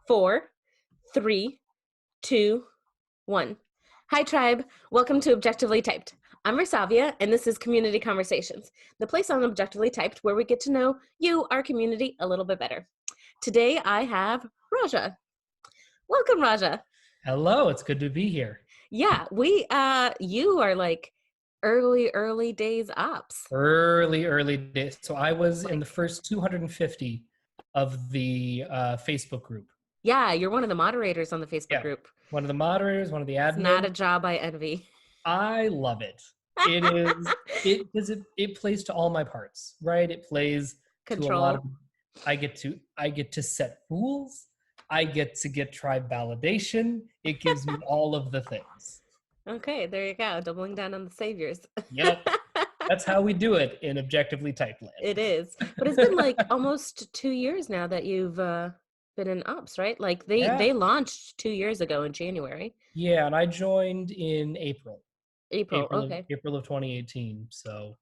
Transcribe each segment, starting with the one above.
4, 3, 2, 1. Hi, tribe. Welcome to Objectively Typed. I'm Versavia, and this is Community Conversations, the place on Objectively Typed where we get to know you, our community, a little bit better. Today, I have Raja. Welcome, Raja. Hello, it's good to be here. Yeah, you are like early days ops. Early days. So I was in Like, the first 250 of the Facebook group. yeah, you're one of the moderators on the Facebook Yeah, group. one of the moderators, one of the It's not a admins. job I envy. I love it. It plays to all my parts, right? It plays to a lot of. Control. I get to set rules. I get to get tribe validation. It gives me all of the things. Okay, there you go. Doubling down on the saviors. Yep. That's how we do it in Objectively Typed land. It is. But it's been like almost 2 years now that you've been in ops, right? Like they launched 2 years ago in January. Yeah, and I joined in April. April, okay. April of 2018. So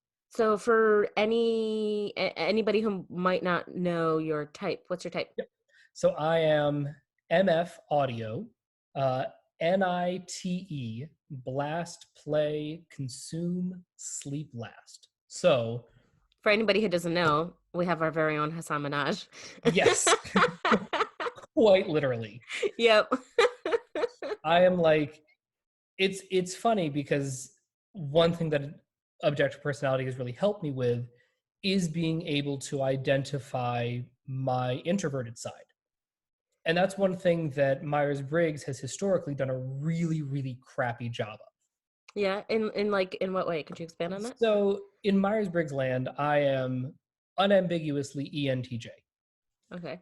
for anybody who might not know your type, what's your type? Yep. So I am MF Audio, NITE, Blast, Play, Consume, Sleep, Last. So For anybody who doesn't know, we have our very own Hassan Minaj. yes, quite literally. Yep. I am like, it's funny because one thing that objective personality has really helped me with is being able to identify my introverted side. And that's one thing that Myers-Briggs has historically done a really, really crappy job of. Yeah, in what way? Could you expand on that? So in Myers-Briggs land, I am unambiguously ENTJ. Okay.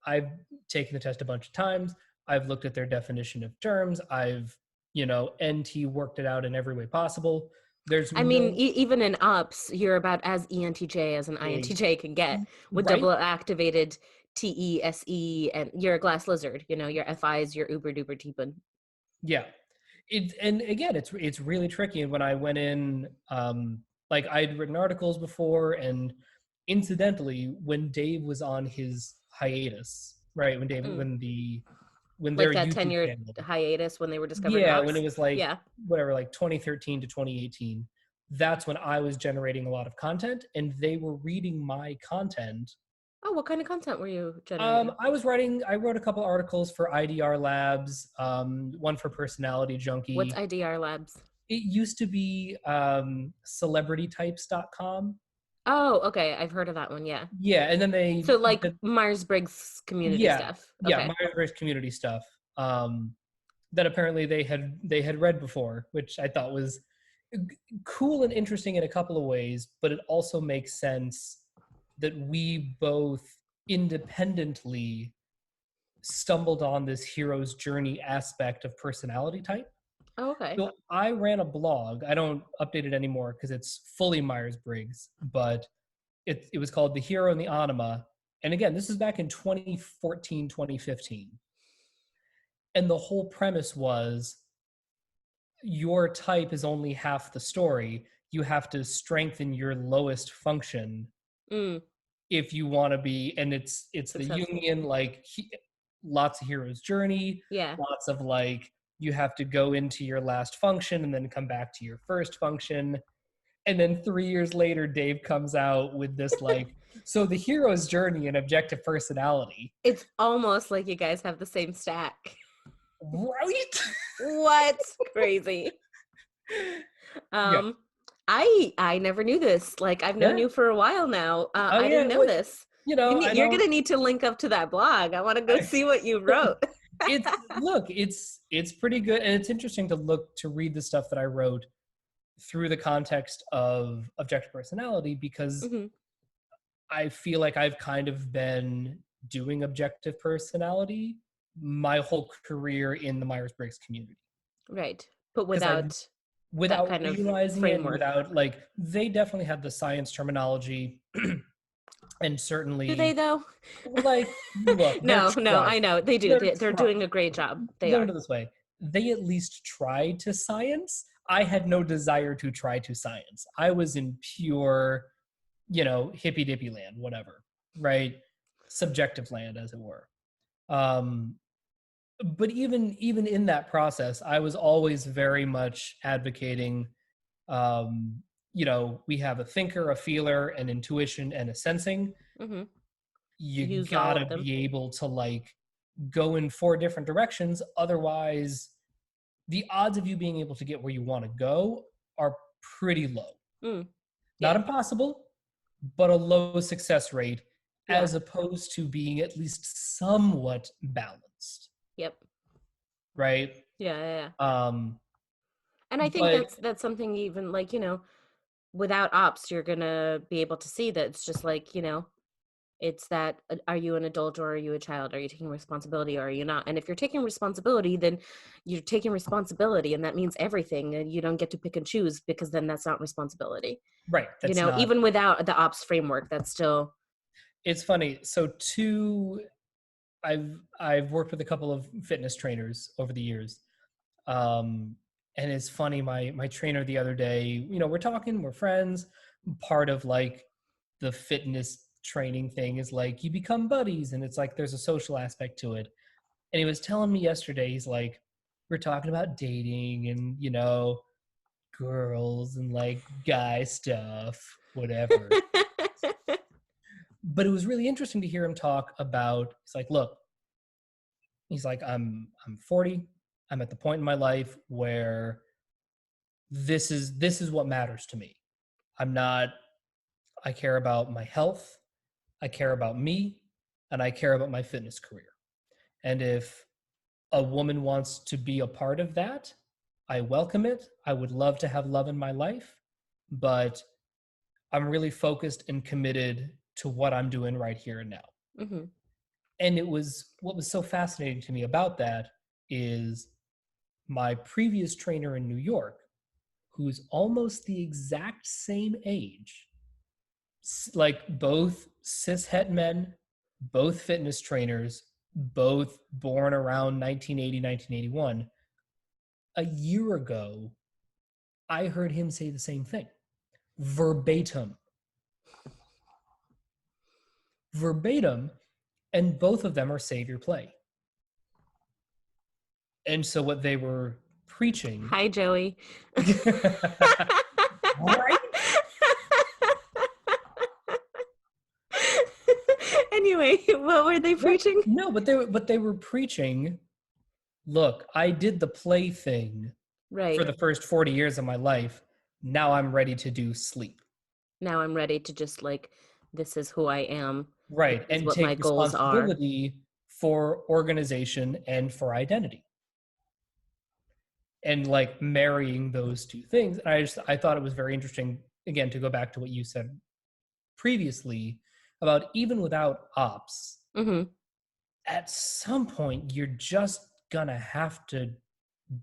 I've taken the test a bunch of times. I've looked at their definition of terms. I've, NT worked it out in every way possible. Even in ops, you're about as ENTJ as an INTJ can get with right? double activated TESE, and you're a glass lizard. Your FIs, your uber duper teepin. Yeah. And again, it's really tricky. And when I went in, I'd written articles before, and incidentally, when Dave was on his hiatus, right? When Like their that YouTube 10-year channel, hiatus when they were discovering yeah, ops. when it was whatever, like 2013 to 2018, that's when I was generating a lot of content, and they were reading my content. Oh, what kind of content were you generating? I wrote a couple articles for IDR Labs, one for Personality Junkie. What's IDR Labs? It used to be celebritytypes.com. Oh, okay. I've heard of that one, yeah. Yeah, and then So like Myers-Briggs community stuff. Okay. Yeah, Myers-Briggs community stuff. That apparently they had read before, which I thought was cool and interesting in a couple of ways, but it also makes sense that we both independently stumbled on this hero's journey aspect of personality type. Oh, okay. So I ran a blog. I don't update it anymore because it's fully Myers-Briggs, but it was called The Hero and the Anima. And again, this is back in 2014, 2015. And the whole premise was your type is only half the story. You have to strengthen your lowest function if you want to be, and it's the Jungian, lots of hero's journey. Yeah. Lots of you have to go into your last function and then come back to your first function. And then 3 years later, Dave comes out with this so the hero's journey and objective personality. It's almost like you guys have the same stack. Right? What? Crazy. Yeah. I never knew this. I've known you for a while now. I didn't know this. You're going to need to link up to that blog. I want to go see what you wrote. It's pretty good, and it's interesting to read the stuff that I wrote through the context of objective personality, because I feel like I've kind of been doing objective personality my whole career in the Myers-Briggs community. Right. But without kind of realizing framework. it, without they definitely have the science terminology. And certainly, do they though? Look, no, I know they do. They're doing a great job. Put it this way: they at least tried to science. I had no desire to try to science. I was in pure, hippy dippy land, whatever, right? Subjective land, as it were. but even in that process, I was always very much advocating, we have a thinker, a feeler, an intuition, and a sensing. Mm-hmm. You Use all gotta of them. be able to like go in 4 different directions. Otherwise, the odds of you being able to get where you want to go are pretty low. Mm. Not Yeah. impossible, but a low success rate Yeah. as opposed to being at least somewhat balanced, Yep. right? Yeah. Yeah. Yeah. Um, And I think but that's something even like, without ops, you're gonna be able to see that it's just like, it's that are you an adult or are you a child? Are you taking responsibility or are you not? And if you're taking responsibility, then you're taking responsibility, and that means everything. And you don't get to pick and choose, because then that's not responsibility. right, that's not. Even without the ops framework, that's still. It's funny. So I've worked with a couple of fitness trainers over the years. Um, and it's funny, my trainer the other day, we're talking, we're friends. Part of like the fitness training thing is like you become buddies, and it's like there's a social aspect to it. And he was telling me yesterday, he's like, we're talking about dating and girls and like guy stuff, whatever. But it was really interesting to hear him talk about, it's like, look, he's like, I'm 40. I'm at the point in my life where this is what matters to me. I care about my health, I care about me, and I care about my fitness career. And if a woman wants to be a part of that, I welcome it. I would love to have love in my life, but I'm really focused and committed to what I'm doing right here and now. Mm-hmm. And what was so fascinating to me about that is my previous trainer in New York, who's almost the exact same age, like both cishet men, both fitness trainers, both born around 1980, 1981. A year ago, I heard him say the same thing, verbatim. Verbatim, and both of them are savior play. And so what they were preaching. Hi, Joey. Right? Anyway, what were they Right. preaching? No, but they were preaching, look, I did the play thing Right. for the first 40 years of my life. Now I'm ready to do sleep. Now I'm ready to just like, this is who I am. This Right. is And what my take goals are. responsibility for organization and for identity. And like marrying those two things. And I thought it was very interesting, again, to go back to what you said previously about even without ops, Mm-hmm. at some point you're just gonna have to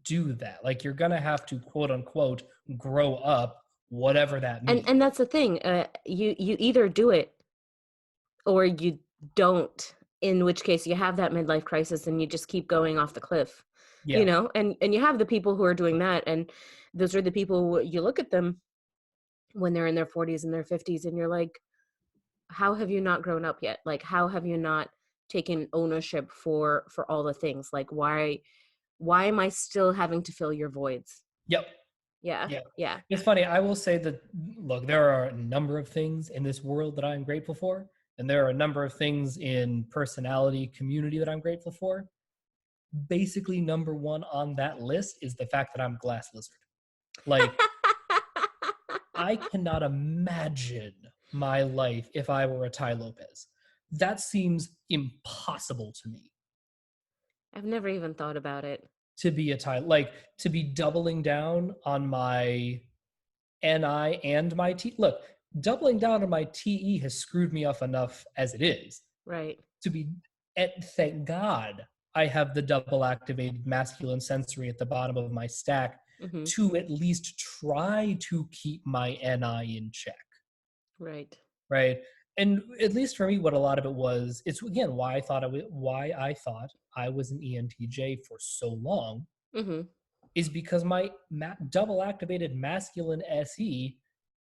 do that. Like you're gonna have to quote unquote grow up, whatever that means. And that's the thing. You either do it or you don't. In which case, you have that midlife crisis, and you just keep going off the cliff. Yeah. And you have the people who are doing that, and those are the people you look at them when they're in their 40s and their 50s, and you're like, how have you not grown up yet? Like, how have you not taken ownership for all the things? Like, why am I still having to fill your voids? Yep. Yeah. Yeah. Yeah. It's funny. I will say that, look, there are a number of things in this world that I'm grateful for. And there are a number of things in personality, community that I'm grateful for. Basically, number one on that list is the fact that I'm a glass lizard. Like, I cannot imagine my life if I were a Ty Lopez. That seems impossible to me. I've never even thought about it. To be a Ty, like to be doubling down on my NI and my T. Look, doubling down on my TE has screwed me off enough as it is. Right. To be, and thank God I have the double activated masculine sensory at the bottom of my stack Mm-hmm. to at least try to keep my NI in check. Right. Right. And at least for me, what a lot of it was, it's again why I thought I was an ENTJ for so long, Mm-hmm. is because my double activated masculine SE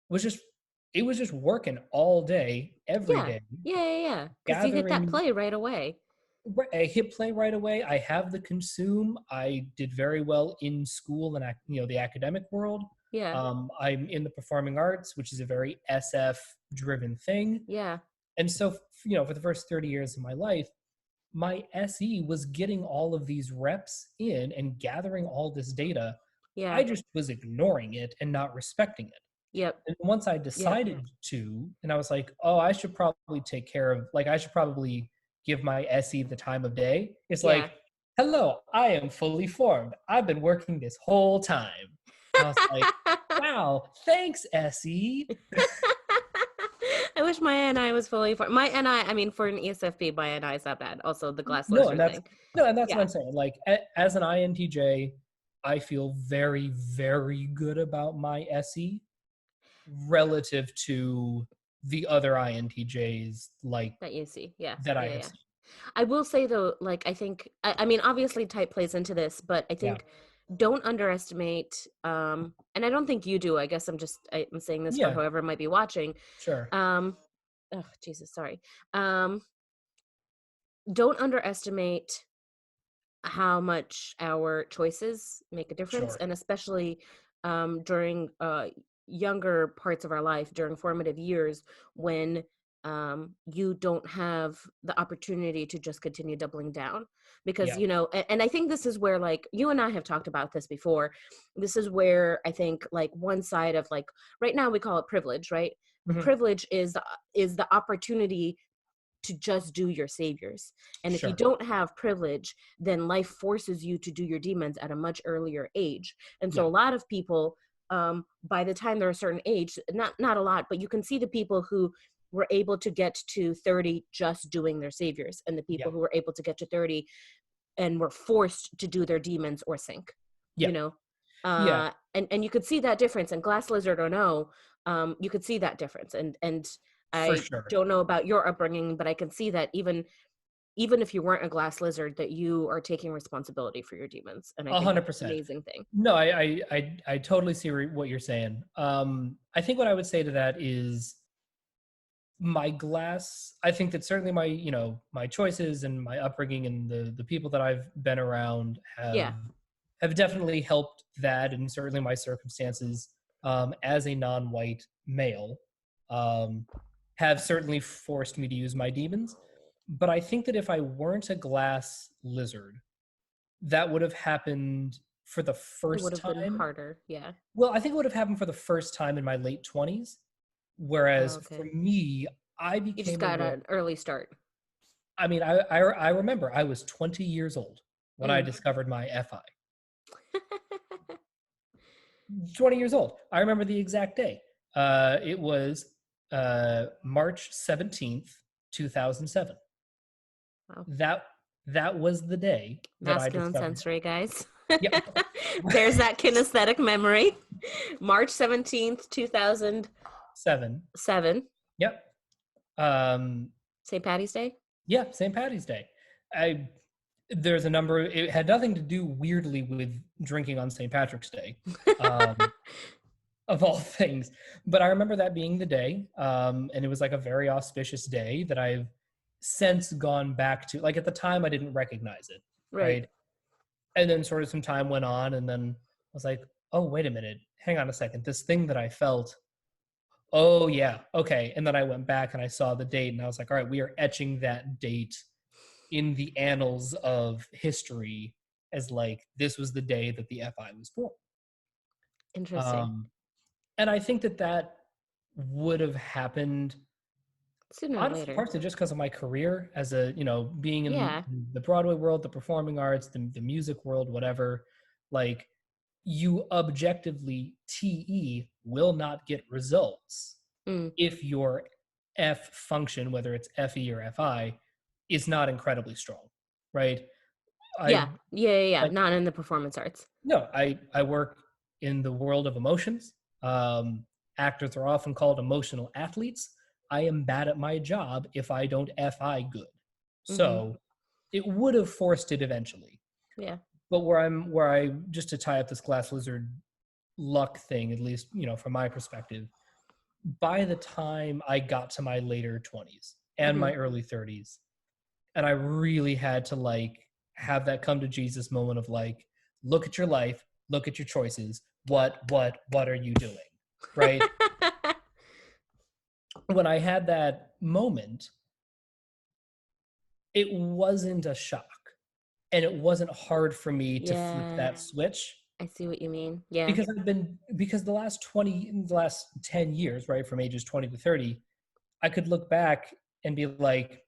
was just working all day, every Yeah. day, Yeah. Because you hit that gathering. play right away. I hit play right away. I have the consume. I did very well in school and the academic world. Yeah. I'm in the performing arts, which is a very SF driven thing. Yeah. And so, for the first 30 years of my life, my SE was getting all of these reps in and gathering all this data. Yeah. I just was ignoring it and not respecting it. Yep. And once I Yep. decided to, and I was like, oh, I should probably take care of, I should probably give my SE the time of day. It's Yeah. like, hello, I am fully formed. I've been working this whole time. And I was like, wow, thanks, SE. I wish my NI was fully formed. My NI, I mean, for an ESFP, my NI is not bad. Also, the glass No, lizard and that's thing. what Yeah. I'm saying. Like as an INTJ, I feel very, very good about my SE relative to the other INTJs That you see. Yeah. that I Yeah. have Yeah. seen. I will say though, like I think I mean obviously type plays into this, but I Yeah. think don't underestimate and I don't think you do. I guess I'm saying this for Yeah, whoever might be watching. sure. Oh Jesus, sorry. Um don't underestimate how much our choices make a difference, Sure. and especially during younger parts of our life, during formative years, when you don't have the opportunity to just continue doubling down. Because Yeah. and I think this is where, like, you and I have talked about this before. This is where I think, like, one side of, like, right now we call it privilege, right? Mhm. Privilege is the opportunity to just do your saviors. And if you Sure. don't have privilege, then life forces you to do your demons at a much earlier age. And so Yeah. a lot of people, by the time they're a certain age, not a lot, but you can see the people who were able to get to 30 just doing their saviors, and the Yeah. people who were able to get to 30 and were forced to do their demons or sink, Yeah. Yeah. and you could see that difference. And glass lizard or no, you could see that difference. And For I sure. don't know about your upbringing, but I can see that even if you weren't a glass lizard, that you are taking responsibility for your demons. And I think that's an 100%. amazing thing. No, I totally see what you're saying. I think what I would say to that is my glass. I think that certainly my choices and my upbringing and the people that I've been around Yeah. have definitely helped that, and certainly my circumstances as a non-white male um, have certainly forced me to use my demons. But I think that if I weren't a glass lizard, that would have happened for the It would first have been time. harder. Yeah. Well, I think it would have happened for the first time in my late 20s. Oh, Whereas for okay. me, I You just became got aware. an early start. I mean, I remember I was 20 years old when I Mm. discovered my FI. 20 years old. I remember the exact day. It was March 17th, 2007. Wow. That was the day that I Masculine discovered. sensory, guys. Yep. There's that kinesthetic memory. March 17th, 2007. 7. Yep. St. Patty's Day? Yeah, St. Patty's Day. There's a number. It had nothing to do weirdly with drinking on St. Patrick's Day, um, of all things. But I remember that being the day, and it was like a very auspicious day that I've since gone back to. Like at the time, I didn't recognize it, Right. right? And then sort of some time went on, and then I was like, oh, wait a minute, hang on a second. This thing that I felt. Oh yeah, okay. And then I went back and I saw the date, and I was like, all right, we are etching that date in the annals of history as like this was the day that the FI was born. Interesting. Um, and I think that would have happened Sooner or honestly later. partly just because of my career as a being in Yeah. the Broadway world, the performing arts, the music world, whatever. Like you objectively TE will not get results Mm. if your F function, whether it's FE or FI, is not incredibly strong, right? I Yeah. Yeah. like Not in the performance arts. no, I work in the world of emotions. Actors are often called emotional athletes. I am bad at my job if I don't FI good. Mm-hmm. So it would have forced it eventually. Yeah. But where I just to tie up this glass lizard luck thing, at least, from my perspective, by the time I got to my later 20s and Mm-hmm. my early 30s, And I really had to like have that come to Jesus moment of like, look at your life, look at your choices. What are you doing? Right? When I had that moment, it wasn't a shock. And it wasn't hard for me to flip Yeah, that switch I see what you mean. Yeah. because the last 10 years, right, from ages 20 to 30, I could look back and be like,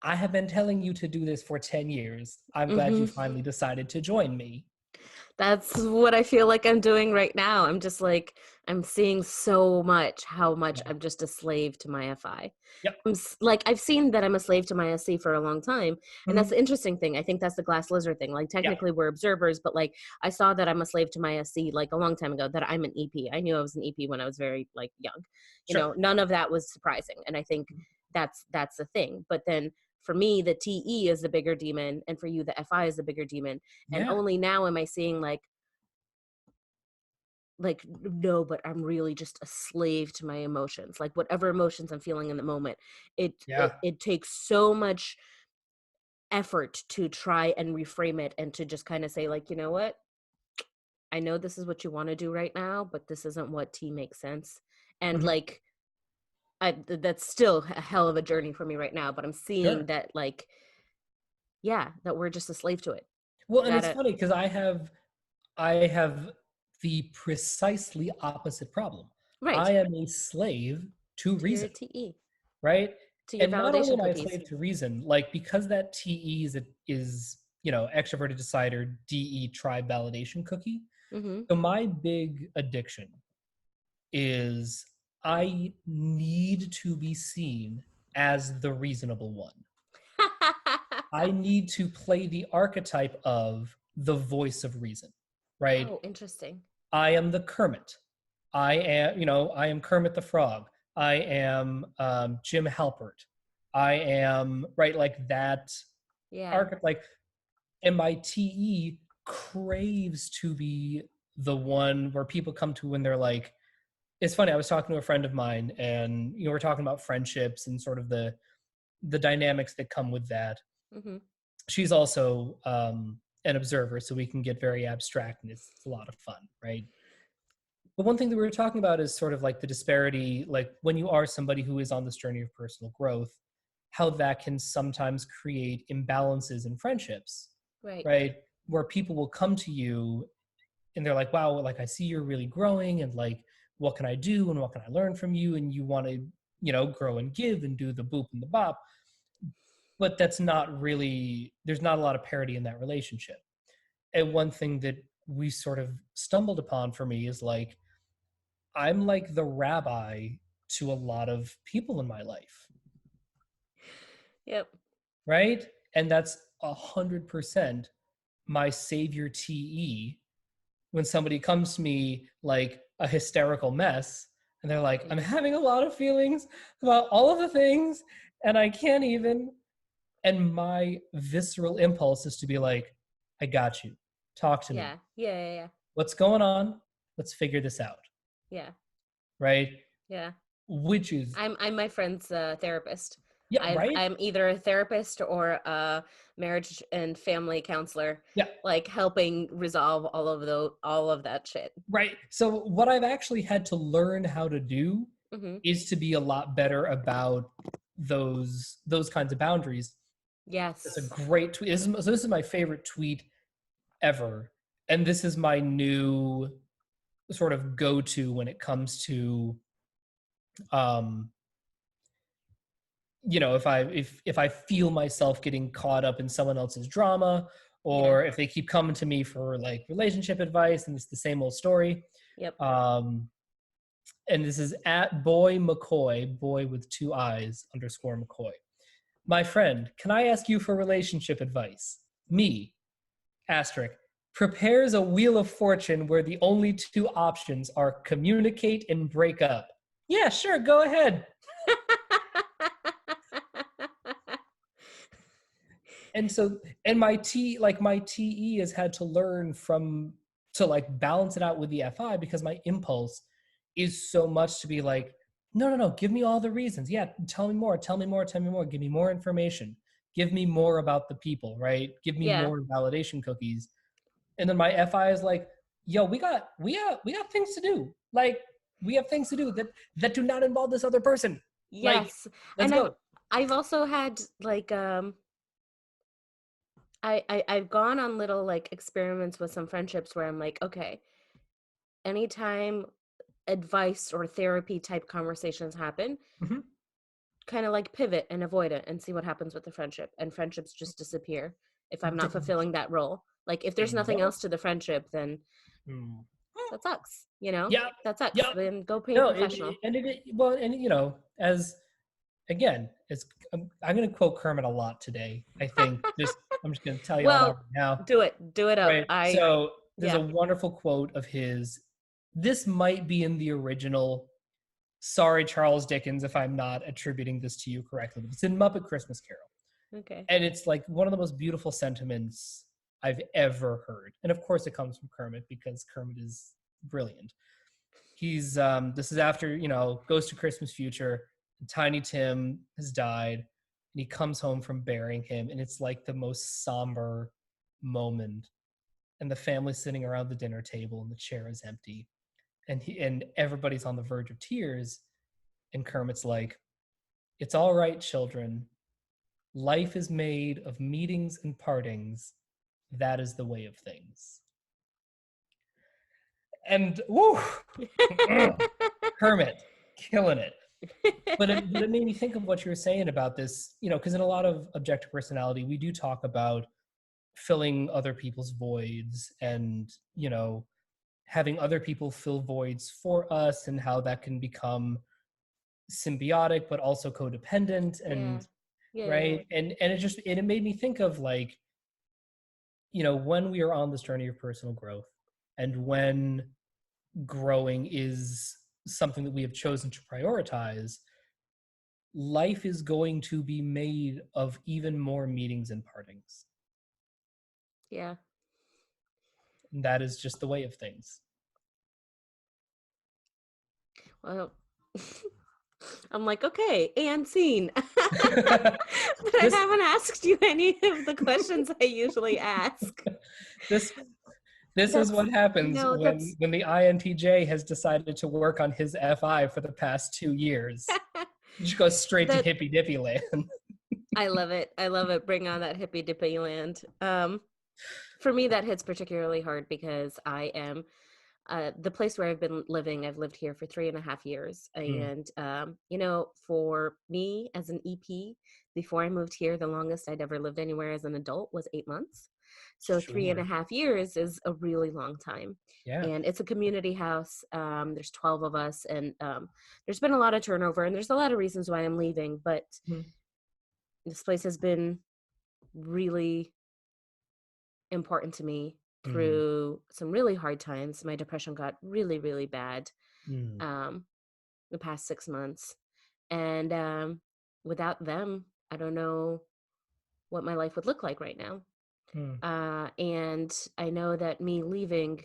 I have been telling you to do this for 10 years. I'm glad you Hmm. finally decided to join me. That's what I feel like I'm doing right now. I'm just like, I'm seeing so much how much Yeah. I'm just a slave to my FI. Yep. Like, I've seen that I'm a slave to my SC for a long time. And that's Mhm. the interesting thing. I think that's the glass lizard thing. Like, Yeah. technically, we're observers, but like, I saw that I'm a slave to my SC like a long time ago, that I'm an EP. I knew I was an EP when I was very like young. Sure. None of that was surprising. And I think that's the thing. But then for me, the TE is the bigger demon, and for you, the FI is the bigger demon. And Yeah. only now am I seeing like no, but I'm really just a slave to my emotions, like whatever emotions I'm feeling in the moment. Yeah. It takes so much effort to try and reframe it, and to just kind of say, like, you know what, I know this is what you want to do right now, but this isn't what T makes sense. And Mhm. like, that's still a hell of a journey for me right now, but I'm seeing Sure. that, like, yeah, that we're just a slave to it. Well, We and it's gotta. funny because I have the precisely opposite problem. I Right. am a slave to To your reason, TE, right? to your And not only validation am I a cookies. slave to reason, like because that TE is extroverted decider DE tribe validation cookie. Mm-hmm. So my big addiction is I need to be seen as the reasonable one. I need to play the archetype of the voice of reason, right? Oh, interesting. I am the Kermit. I am Kermit the Frog. I am Jim Halpert. I am right like that Yeah. archetype. Like, and my TE craves to be the one where people come to when they're like, it's funny. I was talking to a friend of mine, and we're talking about friendships and sort of the dynamics that come with that. Mm-hmm. She's also an observer, so we can get very abstract, and it's a lot of fun, right? But one thing that we were talking about is sort of like the disparity, like when you are somebody who is on this journey of personal growth, how that can sometimes create imbalances in friendships, Right. right? Where people will come to you and they're like, wow, like I see you're really growing, and like, what can I do and what can I learn from you? And you want to, grow and give and do the boop and the bop. But that's not really, there's not a lot of parity in that relationship. And one thing that we sort of stumbled upon for me is like, I'm like the rabbi to a lot of people in my life, Yep. right? And that's 100% my savior TE when somebody comes to me like a hysterical mess and they're like, I'm Yeah. having a lot of feelings about all of the things and I can't even. And my visceral impulse is to be like, I got you. Talk to me. Yeah. Yeah. Yeah. Yeah. What's going on? Let's figure this out, Yeah. right? Yeah. Which is, I'm my friend's therapist. yeah, right? I'm either a therapist or a marriage and family counselor, Yeah, like helping resolve all of that shit. right. So what I've actually had to learn how to do Mm-hmm. is to be a lot better about those kinds of boundaries. It's a Yes. great tweet. So this is my favorite tweet ever, and this is my new sort of go-to when it comes to um if I feel myself getting caught up in someone else's drama, Yeah. or if they keep coming to me for like relationship advice and it's the same old story. Yep. um and this is at boy McCoy, boy with two eyes underscore McCoy. My friend, can I ask you for relationship advice? Me, asterisk, prepares a wheel of fortune where the only two options are communicate and break up. Yeah, sure, go ahead. And so, and my TE has had to learn to like balance it out with the FI, because my impulse is so much to be like, no, no, no, give me all the reasons. Yeah, tell me more, tell me more, tell me more, give me more information, give me more about the people, right? Give me Yeah. more validation cookies. And then my FI is like, yo, we got things to do. Like, we have things to do that do not involve this other person. Like, Yes. let's And go. I've also had like I've gone on little like experiments with some friendships where I'm like, okay, anytime advice or therapy type conversations happen, Mhm. kind of like pivot and avoid it and see what happens with the friendship. And friendships just disappear if I'm not fulfilling that role. Like if there's nothing Yep. else to the friendship, then Mm. that sucks, you know? Yeah. That sucks. Yeah. Then go pay a No, professional. well, and as again, it's I'm going to quote Kermit a lot today. I think I'm just going to tell you all that Well, right now. do it. Do it up. Right. So there's a Yeah. wonderful quote of his. This might be in the original. Sorry, Charles Dickens, if I'm not attributing this to you correctly. But it's in Muppet Christmas Carol. Okay. And it's like one of the most beautiful sentiments I've ever heard. And of course it comes from Kermit because Kermit is brilliant. He's this is after, goes to Christmas Future, and Tiny Tim has died, and he comes home from burying him, and it's like the most somber moment. And the family's sitting around the dinner table and the chair is empty. And everybody's on the verge of tears. And Kermit's like, "It's all right, children. Life is made of meetings and partings. That is the way of things." And woo, Kermit, killing it. But it made me think of what you were saying about this, because in a lot of objective personality, we do talk about filling other people's voids and, having other people fill voids for us and how that can become symbiotic, but also codependent Yeah. and Yeah. right. And it made me think of like, when we are on this journey of personal growth and when growing is something that we have chosen to prioritize, life is going to be made of even more meetings and partings. Yeah. And that is just the way of things. Well, I'm like, okay, and scene. But I this haven't asked you any of the questions I usually ask. this this is That's, what happens that's when the INTJ has decided to work on his FI for the past 2 years. You just go straight to that hippy dippy land. I love it. I love it. Bring on that hippy dippy land. For me, that hits particularly hard because I am the place where I've been living. I've lived here for 3.5 years, Hmm. and for me as an EP, before I moved here, the longest I'd ever lived anywhere as an adult was 8 months. So three and a Sure. half years is a really long time. Yeah. And it's a community house. There's 12 of us, and there's been a lot of turnover, and there's a lot of reasons why I'm leaving. But Hmm. this place has been really important to me Hmm. through some really hard times. My depression got really, really bad Hmm. um, the past 6 months. And without them, I don't know what my life would look like right now. Hmm. And I know that me leaving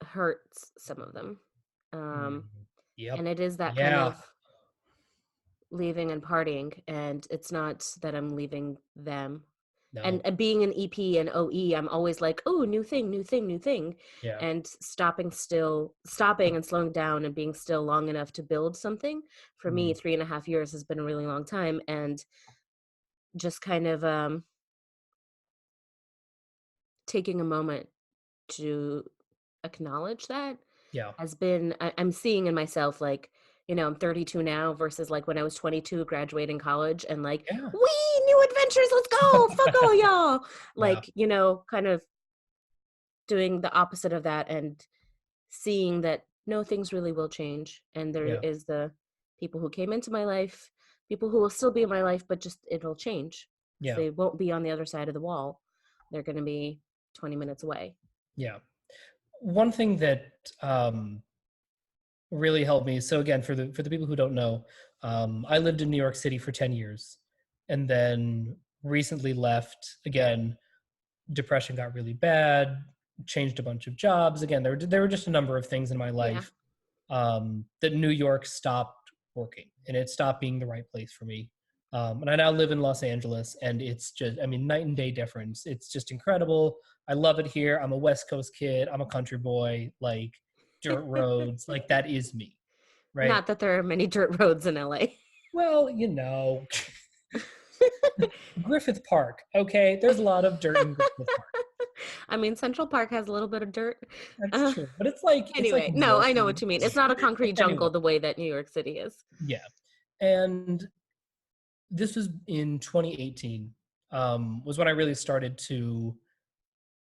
hurts some of them. Hmm. Um, Yep. and it is that kind Yeah. of leaving and partying. And it's not that I'm leaving them. And, No. and being an EP and OE, I'm always like, oh, new thing, new thing, new thing. Yeah. And stopping and slowing down and being still long enough to build something. For me, Hmm. 3.5 years has been a really long time. And just kind of taking a moment to acknowledge that Yeah. has been, I'm seeing in myself, like, I'm 32 now versus like when I was 22 graduating college and like, Yeah. we new adventures, let's go, fuck all y'all. Yeah. Like, kind of doing the opposite of that and seeing that no, things really will change. And there Yeah. is the people who came into my life, people who will still be in my life, but just it'll change. Yeah. They won't be on the other side of the wall. They're going to be 20 minutes away. Yeah. One thing that really helped me. So again, for the people who don't know, I lived in New York City for 10 years, and then recently left. Again, depression got really bad. Changed a bunch of jobs. Again, there were just a number of things in my Yeah. life that New York stopped working, and it stopped being the right place for me. And I now live in Los Angeles, and it's just, I mean, night and day difference. It's just incredible. I love it here. I'm a West Coast kid. I'm a country boy, like dirt roads, like that is me, right? Not that there are many dirt roads in LA. Well, Griffith Park, okay? There's a lot of dirt in Griffith Park. I mean, Central Park has a little bit of dirt. That's true. But it's like Anyway, no, I know what murky. you mean. It's not a concrete jungle Anyway, the way that New York City is. yeah. And this was in 2018, was when I really started to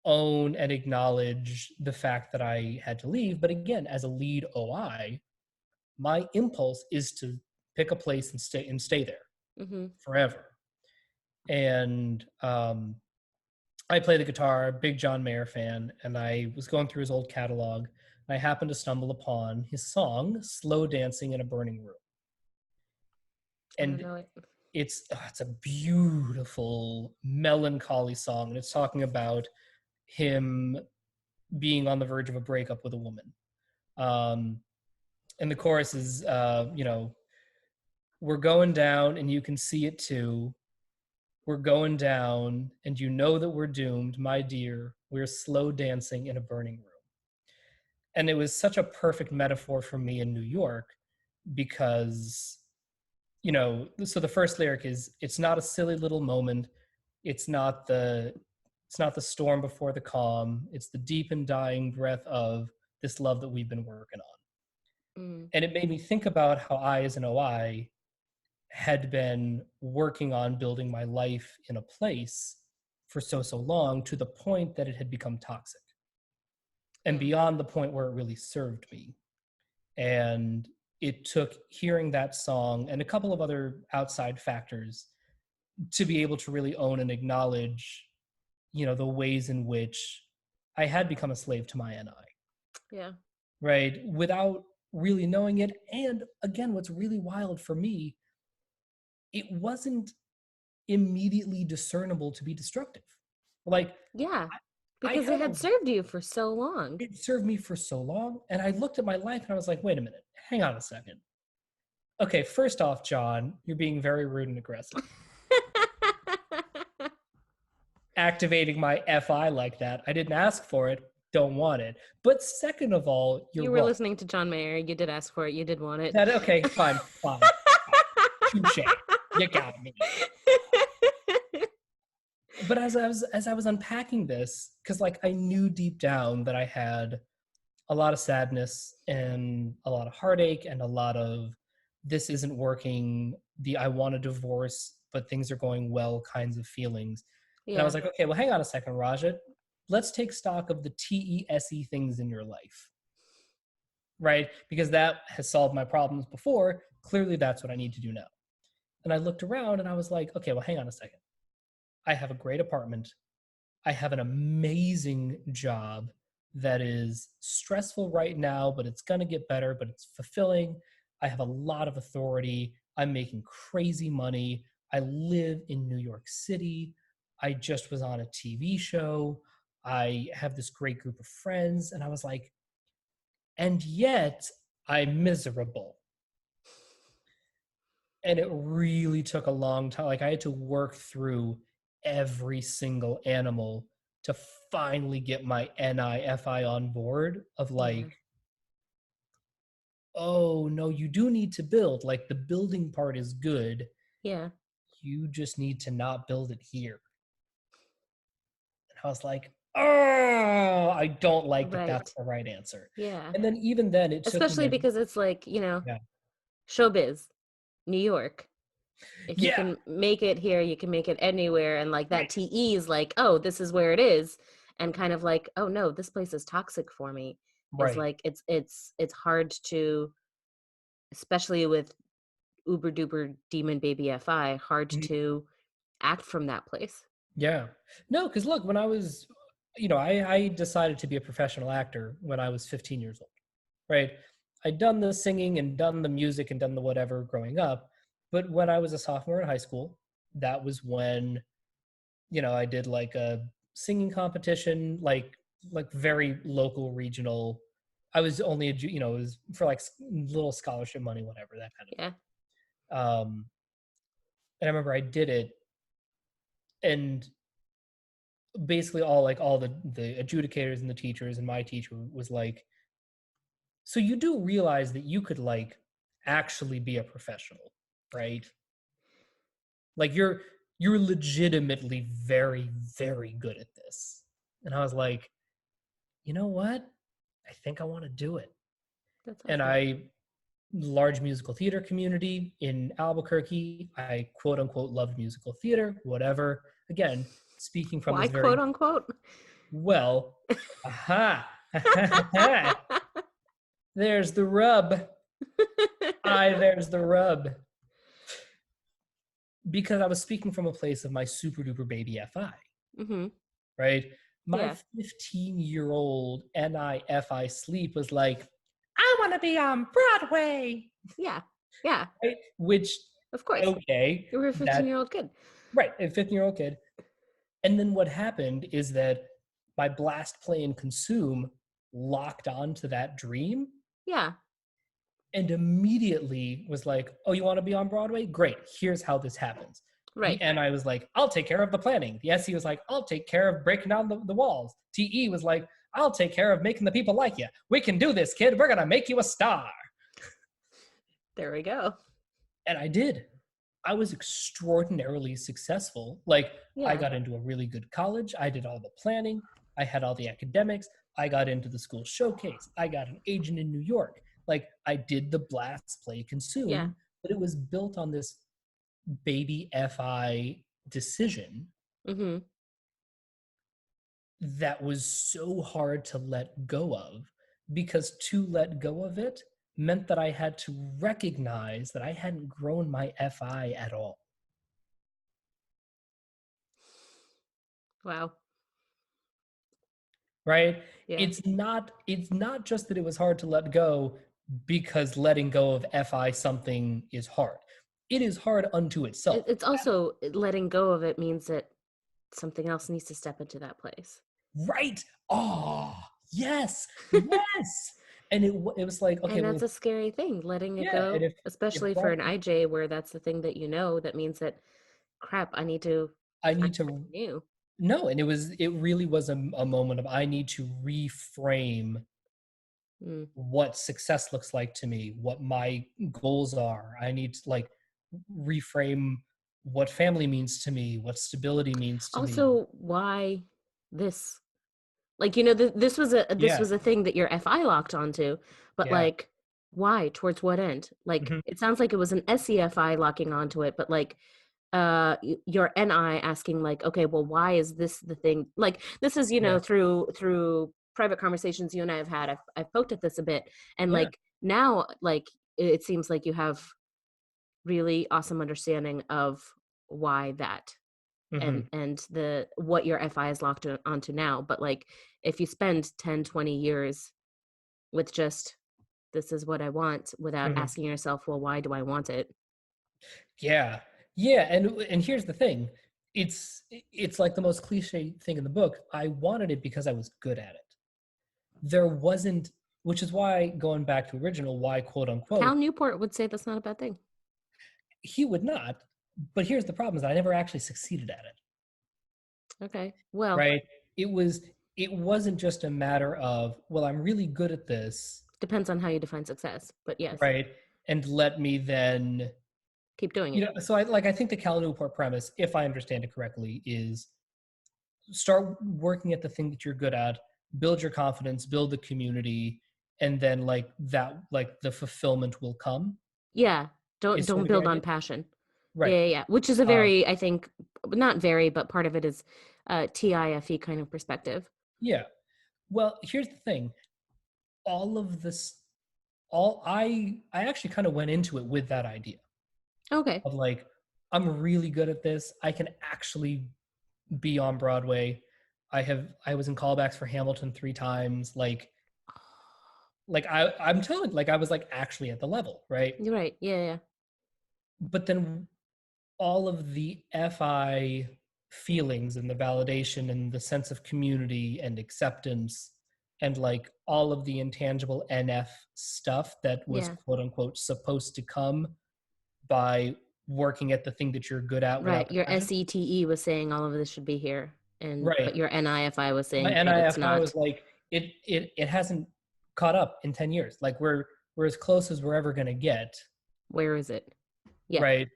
own and acknowledge the fact that I had to leave. But again, as a lead OI, my impulse is to pick a place and stay there Mm-hmm. forever. And I play the guitar, big John Mayer fan, and I was going through his old catalog, and I happened to stumble upon his song "Slow Dancing in a Burning Room." I don't And know it. it's a beautiful, melancholy song, and it's talking about him being on the verge of a breakup with a woman. And the chorus is, we're going down, and you can see it too. We're going down, and you know that we're doomed, my dear. We're slow dancing in a burning room. And it was such a perfect metaphor for me in New York because, so the first lyric is, it's not a silly little moment. It's not the storm before the calm. It's the deep and dying breath of this love that we've been working on. Mm. And it made me think about how I, as an OI, had been working on building my life in a place for so long, to the point that it had become toxic and beyond the point where it really served me. And it took hearing that song and a couple of other outside factors to be able to really own and acknowledge, the ways in which I had become a slave to my NI. Yeah. Right. Without really knowing it. And again, what's really wild for me, it wasn't immediately discernible to be destructive. Like, Yeah. Because it had served you for so long. It served me for so long. And I looked at my life and I was like, wait a minute, hang on a second. Okay, first off, John, you're being very rude and aggressive. Activating my FI like that. I didn't ask for it, don't want it. But second of all, you were wrong. Listening to John Mayer. You did ask for it. You did want it. Okay, fine. Touche. You got me. But as I was unpacking this, because I knew deep down that I had a lot of sadness and a lot of heartache and a lot of this isn't working, the I want a divorce, but things are going well kinds of feelings. Yeah. And I was like, okay, well, hang on a second, Raja. Let's take stock of the TESE things in your life, right? Because that has solved my problems before. Clearly, that's what I need to do now. And I looked around and I was like, okay, well, hang on a second. I have a great apartment. I have an amazing job that is stressful right now, but it's going to get better, but it's fulfilling. I have a lot of authority. I'm making crazy money. I live in New York City. I just was on a TV show. I have this great group of friends. And I was like, and yet I'm miserable. And it really took a long time. I had to work through every single animal to finally get my NIFI on board of oh no, you do need to build. The building part is good. Yeah. You just need to not build it here. And I was like, oh, I don't like that that's the right answer. Yeah. And then even then it especially took me because it's showbiz, New York. If you can make it here, you can make it anywhere. And that TE is oh, this is where it is. And kind of oh no, this place is toxic for me. Right. It's hard to, especially with uber duper demon baby FI, hard to act from that place. Yeah. No, because look, when I was, I decided to be a professional actor when I was 15 years old, right? I'd done the singing and done the music and done the whatever growing up. But when I was a sophomore in high school, that was when, I did a singing competition, very local, regional. I was only, it was for little scholarship money, whatever, that kind of thing. And I remember I did it, and basically all the adjudicators and the teachers and my teacher was like, so you do realize that you could like actually be a professional, right? Like you're legitimately very, very good at this. And I was like, you know what? I think I want to do it. That's And awesome. large musical theater community in Albuquerque. I quote unquote loved musical theater, whatever. Again, speaking from Why this quote very unquote? well, aha, there's the rub. There's the rub. Because I was speaking from a place of my super duper baby FI, Mm-hmm. right? My Yeah. 15-year-old NIFI sleep was like, I want to be on Broadway, Yeah. Yeah. right? Which, Of course. okay, You were a that, 15-year-old kid. right, a 15-year-old kid. And then what happened is that my blast, play, and consume locked onto that dream Yeah. and immediately was like, oh, you want to be on Broadway? Great. Here's how this happens. Right. The NI was like, I'll take care of the planning. The SE was like, I'll take care of breaking down the walls. TE was like, I'll take care of making the people like you. We can do this, kid. We're going to make you a star. There we go. And I did. I was extraordinarily successful. Like, I Yeah. got into a really good college. I did all the planning. I had all the academics. I got into the school showcase. I got an agent in New York. Like, I did the blast, play, consume, Yeah. but it was built on this baby FI decision Mm-hmm. that was so hard to let go of, because to let go of it meant that I had to recognize that I hadn't grown my FI at all. Wow. Right? Yeah. It's not just that it was hard to let go because letting go of FI something is hard. It is hard unto itself. It's also letting go of it means that something else needs to step into that place. Right? Oh, yes. Yes. And it was like, okay, And well, that's a scary thing, letting it yeah, and go, if especially for Broad an IJ where that's the thing that you know, that means that crap, I need to I find need to something new. no, and it really was a moment of I need to reframe Mm. what success looks like to me, what my goals are. I need to like reframe what family means to me, what stability means to me. Also, why this? Like, this Yeah, was a thing that your FI locked onto, but yeah. like, why? Towards what end? Like, Mhm. it sounds like it was an SEFI locking onto it, but like, your NI asking like, okay, well, why is this the thing? Like, this is, Yeah, through private conversations you and I have had. I've poked at this a bit, and yeah. like now, like it seems like you have really awesome understanding of why that, Hmm. and the what your FI is locked onto now. But like, if you spend 10-20 years with just, this is what I want, without Hmm. asking yourself, well, why do I want it? Yeah, yeah. And here's the thing, it's like the most cliche thing in the book. I wanted it because I was good at it. There wasn't, which is why, going back to original, why quote Cal unquote, Newport would say that's not a bad thing. he would not. But here's the problem: is I never actually succeeded at it. Okay, well, Right? It was. It wasn't just a matter of, well, I'm really good at this, depends on how you define success, but yes, right? And let me then, keep doing it. so I think the Cal Newport premise, if I understand it correctly, is start working at the thing that you're good at, build your confidence, build the community, and then like that, like the fulfillment will come. Yeah, don't Is sort don't of your build idea, on passion. right? Yeah, yeah, yeah. Which is a Um, very, I think, not very, but part of it is TIFE kind of perspective. yeah. Well, here's the thing. All of this, all I actually kind of went into it with that idea Okay. of like, I'm really good at this. I can actually be on Broadway. I was in callbacks for Hamilton 3 times. Like I'm telling, like I was like actually at the level, right? You're right. Yeah, yeah. But then all of the FI feelings and the validation and the sense of community and acceptance and like all of the intangible NF stuff that was Yeah. quote unquote supposed to come by working at the thing that you're good at without Right. the Your passion. SETE was saying all of this should be here, but Right. your NIFI was My saying that it's NIFI not. was like, it hasn't caught up in 10 years. Like we're as close as we're ever gonna get. Where is it? Yeah. Right.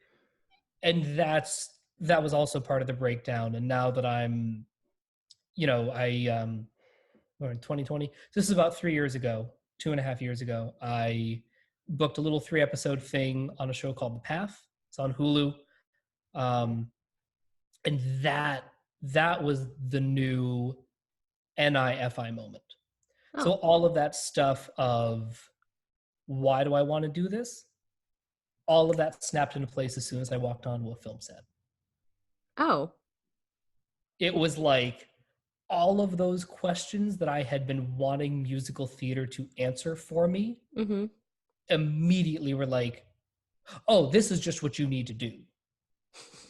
And that was also part of the breakdown. And now that I'm, we're in 2020. This is about 3 years ago, 2.5 years ago. I booked a little 3-episode thing on a show called The Path. It's on Hulu. And that was the new NIFI moment. Oh. So all of that stuff of why do I want to do this? All of that snapped into place as soon as I walked onto a film set. Oh. It was like all of those questions that I had been wanting musical theater to answer for me immediately were like, oh, this is just what you need to do.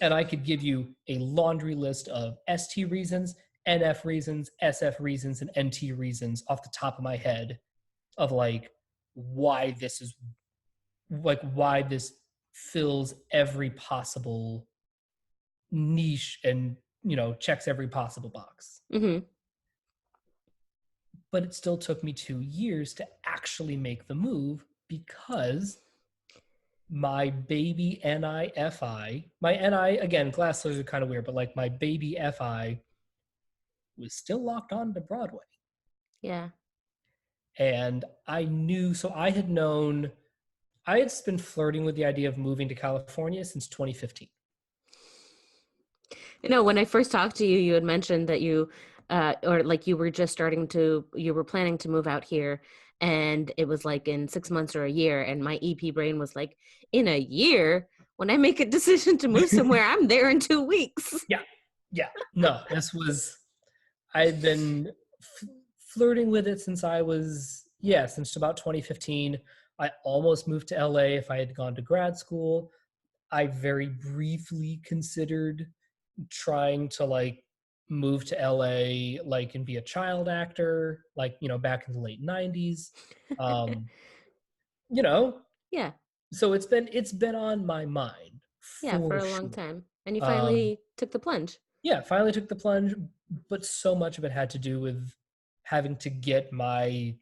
And I could give you a laundry list of ST reasons, NF reasons, SF reasons, and NT reasons off the top of my head of like why this fills every possible niche and checks every possible box. But it still took me 2 years to actually make the move because my baby NIFI, my NI, again, glass slides are kind of weird, but like my baby FI was still locked on to Broadway. Yeah. And I knew, so I had been flirting with the idea of moving to California since 2015. When I first talked to you, you had mentioned that you were planning to move out here, and it was like in 6 months or a year. And my EP brain was like, in a year, when I make a decision to move somewhere, I'm there in 2 weeks. Yeah. No, I had been flirting with it since since about 2015. I almost moved to LA if I had gone to grad school. I very briefly considered trying to like move to LA and be a child actor, back in the late 90s. Yeah. So it's been on my mind for a long time. And you finally took the plunge. Yeah, finally took the plunge, but so much of it had to do with having to get my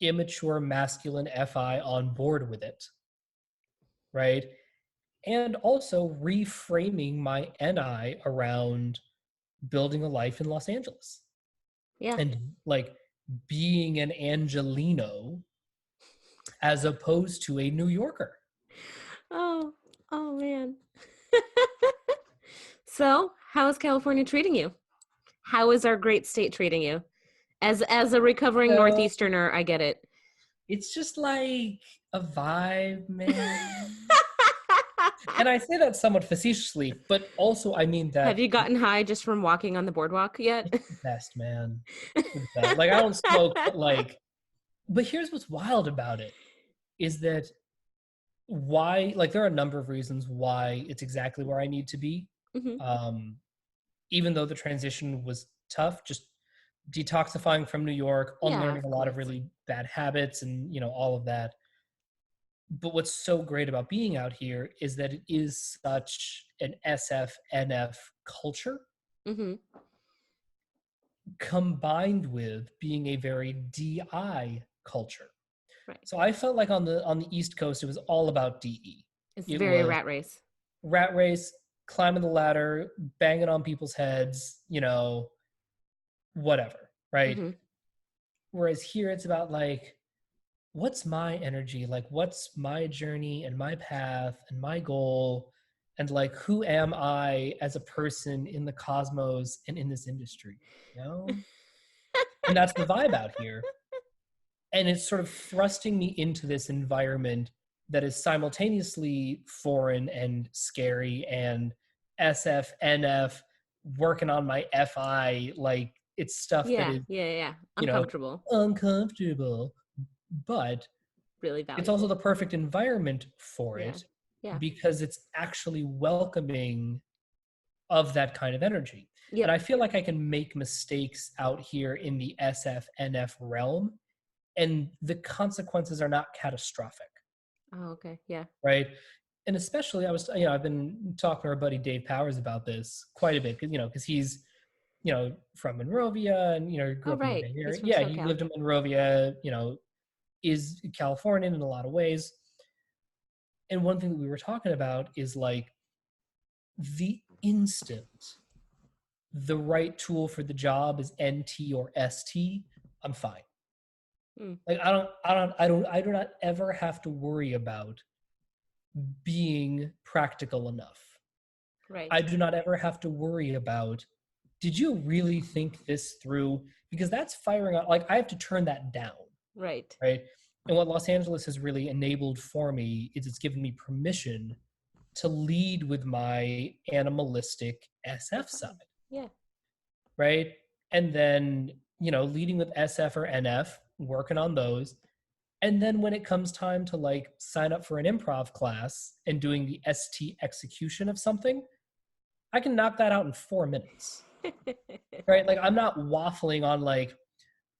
immature masculine FI on board with it. Right? And also reframing my NI around building a life in Los Angeles. Yeah. And like being an Angelino as opposed to a New Yorker. Oh man. So, how is California treating you? How is our great state treating you? As a recovering Northeasterner, I get it. It's just like a vibe, man. And I say that somewhat facetiously, but also I mean that. Have you gotten high just from walking on the boardwalk yet? It's the best, man. It's the best. Like I don't smoke, but here's what's wild about it is that there are a number of reasons why it's exactly where I need to be. Even though the transition was tough, just detoxifying from New York, unlearning a lot of really bad habits and, all of that. But what's so great about being out here is that it is such an SF-NF culture combined with being a very DI culture. Right. So I felt like on the East Coast, it was all about DE. It's very rat race. Rat race, climbing the ladder, banging on people's heads, whatever, right? Whereas here it's about like, what's my energy? Like, what's my journey and my path and my goal? And like, who am I as a person in the cosmos and in this industry? And that's the vibe out here. And it's sort of thrusting me into this environment that is simultaneously foreign and scary and SF, NF, working on my FI. Like, it's stuff that is uncomfortable, but really valuable. It's also the perfect environment for it because it's actually welcoming of that kind of energy. And I feel like I can make mistakes out here in the SF, NF realm, and the consequences are not catastrophic. Oh, okay. Yeah. Right? and especially I've been talking to our buddy Dave Powers about this quite a bit because he's from Monrovia and grew Oh, up in the right. Bay He's Area. from Yeah, he SoCal. lived in Monrovia. Is Californian in a lot of ways. And one thing that we were talking about is like the instant the right tool for the job is NT or ST, I'm fine. Like I do not ever have to worry about being practical enough. Right. I do not ever have to worry about, did you really think this through? Because that's firing out, like I have to turn that down. Right. Right. And what Los Angeles has really enabled for me is it's given me permission to lead with my animalistic SF side. Yeah. Right. And then, leading with SF or NF, working on those. And then when it comes time to like sign up for an improv class and doing the ST execution of something, I can knock that out in 4 minutes. Right. Like I'm not waffling on like,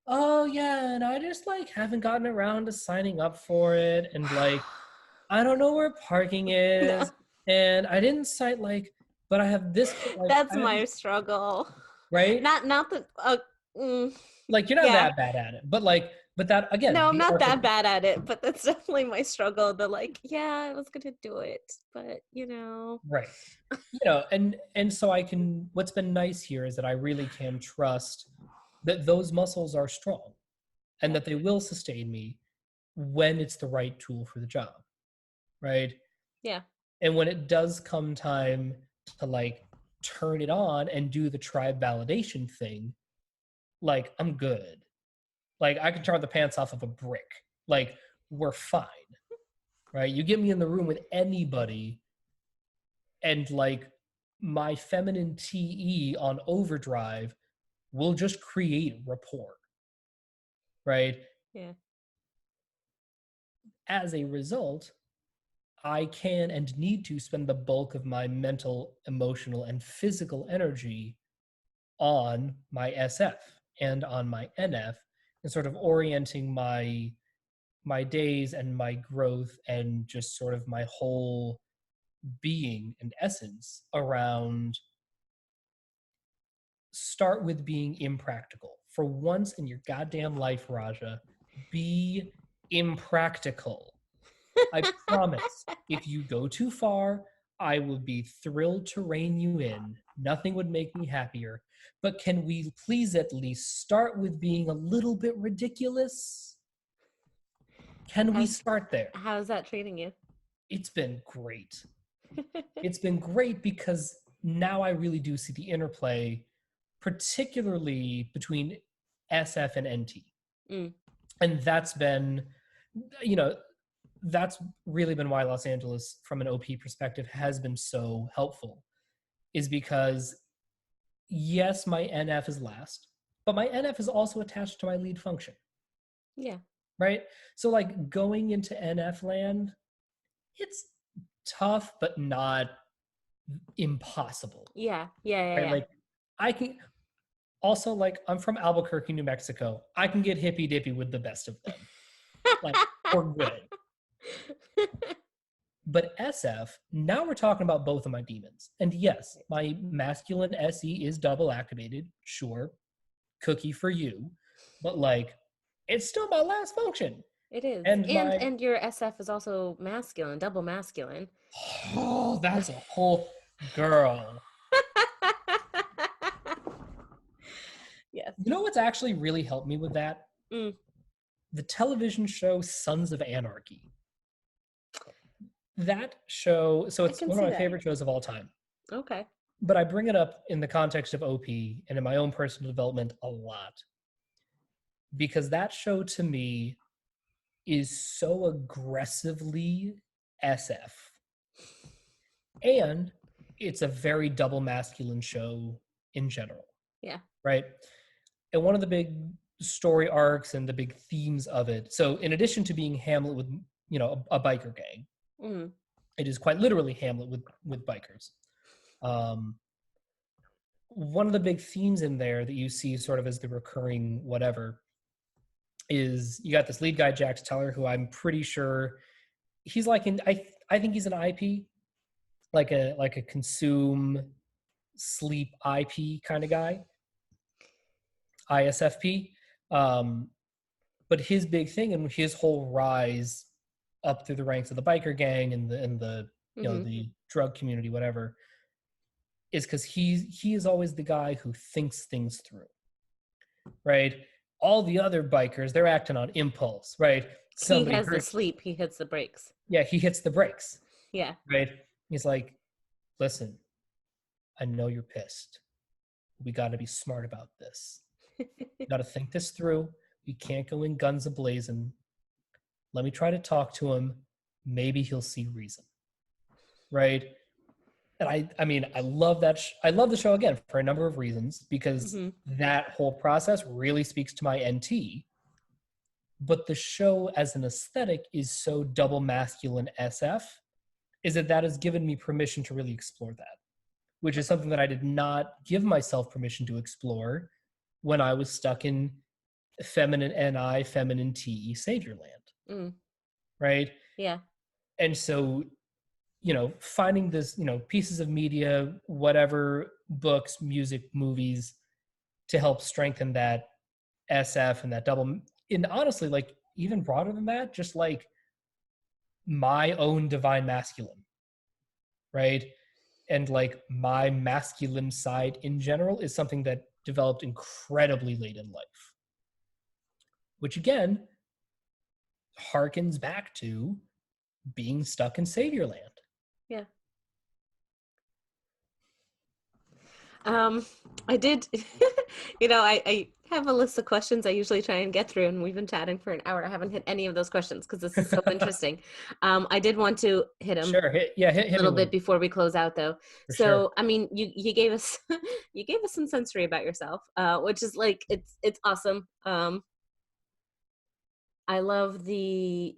oh yeah, and I just like haven't gotten around to signing up for it. And like, I don't know where parking is. And I didn't cite like, but I have this. Like, That's my struggle. Right. Not the. Like you're not that bad at it, but that again. No, I'm not that bad at it, but that's definitely my struggle. The like, yeah, I was gonna do it, but Right. And so I can. What's been nice here is that I really can trust that those muscles are strong, and that they will sustain me when it's the right tool for the job. Right. Yeah. And when it does come time to like turn it on and do the tribe validation thing, like I'm good. Like I can turn the pants off of a brick. Like we're fine. Right? You get me in the room with anybody and like my feminine TE on overdrive will just create rapport. Right? Yeah. As a result, I can and need to spend the bulk of my mental, emotional, and physical energy on my SF and on my NF and sort of orienting my days and my growth and just sort of my whole being and essence around start with being impractical. For once in your goddamn life, Raja, be impractical. I promise, if you go too far, I will be thrilled to rein you in. Nothing would make me happier. But can we please at least start with being a little bit ridiculous? Can we start there? How's that treating you? It's been great. It's been great because now I really do see the interplay, particularly between SF and NT. And that's been, that's really been why Los Angeles, from an OP perspective, has been so helpful, is because, yes, my NF is last, but my NF is also attached to my lead function. Yeah. Right? So, like, going into NF land, it's tough, but not impossible. Yeah. Right? Like, I can... Also, like, I'm from Albuquerque, New Mexico. I can get hippy-dippy with the best of them. Like, we're good. But SF, now we're talking about both of my demons. And yes, my masculine SE is double activated. Sure. Cookie for you. But like, it's still my last function. It is. And your SF is also masculine, double masculine. Oh, that's a whole girl. Yes. You know what's actually really helped me with that? The television show Sons of Anarchy. That show, so it's one of my favorite shows of all time. Okay. But I bring it up in the context of OP and in my own personal development a lot. Because that show to me is so aggressively SF. And it's a very double masculine show in general. Yeah. Right? And one of the big story arcs and the big themes of it, so in addition to being Hamlet with, a biker gang, it is quite literally Hamlet with bikers. One of the big themes in there that you see sort of as the recurring whatever is you got this lead guy, Jax Teller, who I'm pretty sure he's like I think he's an IP, like a consume sleep IP kind of guy, ISFP. Um, but his big thing and his whole rise up through the ranks of the biker gang and the the drug community, whatever, is because he is always the guy who thinks things through, right? All the other bikers, they're acting on impulse, right? He has the sleep, he hits the brakes. Yeah, he hits the brakes. Yeah. Right? He's like, listen, I know you're pissed. We got to be smart about this. We got to think this through. We can't go in guns a-blazing. Let me try to talk to him. Maybe he'll see reason. Right? And I mean, I love that. I love the show again for a number of reasons because that whole process really speaks to my NT. But the show as an aesthetic is so double masculine SF, is that has given me permission to really explore that, which is something that I did not give myself permission to explore when I was stuck in feminine NI, feminine TE savior land. Right? Yeah. And so, finding this, pieces of media, whatever, books, music, movies, to help strengthen that SF and that double, and honestly, like, even broader than that, just like my own divine masculine, right? And like my masculine side in general is something that developed incredibly late in life, which again harkens back to being stuck in savior land. Yeah. I did, I have a list of questions I usually try and get through, and we've been chatting for an hour. I haven't hit any of those questions because this is so interesting. I did want to hit them hit a little bit before we close out, though. For so, sure. I mean, you gave us some sensory about yourself, which is like it's awesome. I love I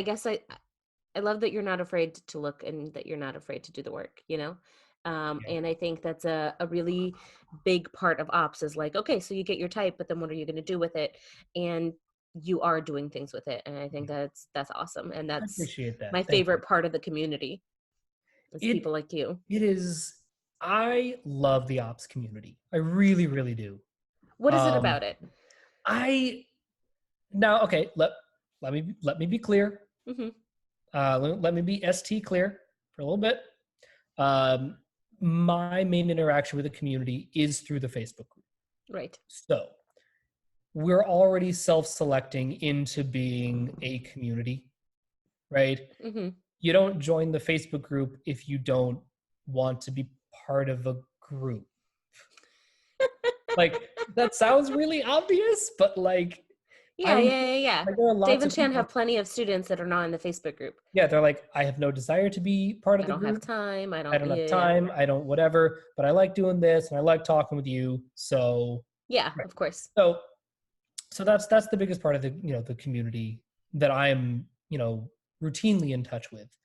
guess I love that you're not afraid to look and that you're not afraid to do the work, and I think that's a really big part of ops is like, okay, so you get your type, but then what are you going to do with it? And you are doing things with it. And I think that's awesome. And I that's appreciate that. my favorite part of the community is people like you. It is. I love the ops community. I really, really do. What is it about it? Okay, let me be clear. Let me be ST clear for a little bit. My main interaction with the community is through the Facebook group. Right. So we're already self-selecting into being a community, right? You don't join the Facebook group if you don't want to be part of a group. Like, that sounds really obvious, but like, yeah. Like, Dave and Chan have plenty of students that are not in the Facebook group. Yeah, they're like, I have no desire to be part of the group. I don't have time. I don't have time. I don't whatever, but I like doing this and I like talking with you. So yeah, right. Of course. So that's the biggest part of the the community that I am routinely in touch with.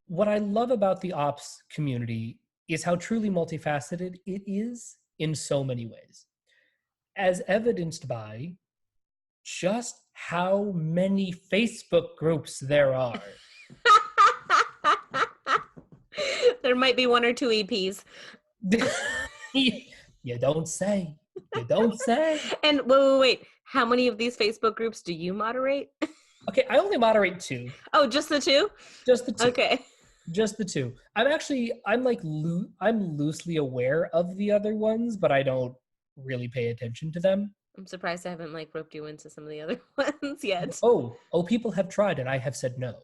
What I love about the ops community is how truly multifaceted it is in so many ways, as evidenced by just how many Facebook groups there are. There might be one or two EPs. You don't say. You don't say. And wait. How many of these Facebook groups do you moderate? Okay, I only moderate 2. Oh, just the 2? Just the 2. Okay. Just the 2. I'm loosely aware of the other ones, but I don't really pay attention to them. I'm surprised I haven't roped you into some of the other ones yet. Oh, people have tried and I have said no.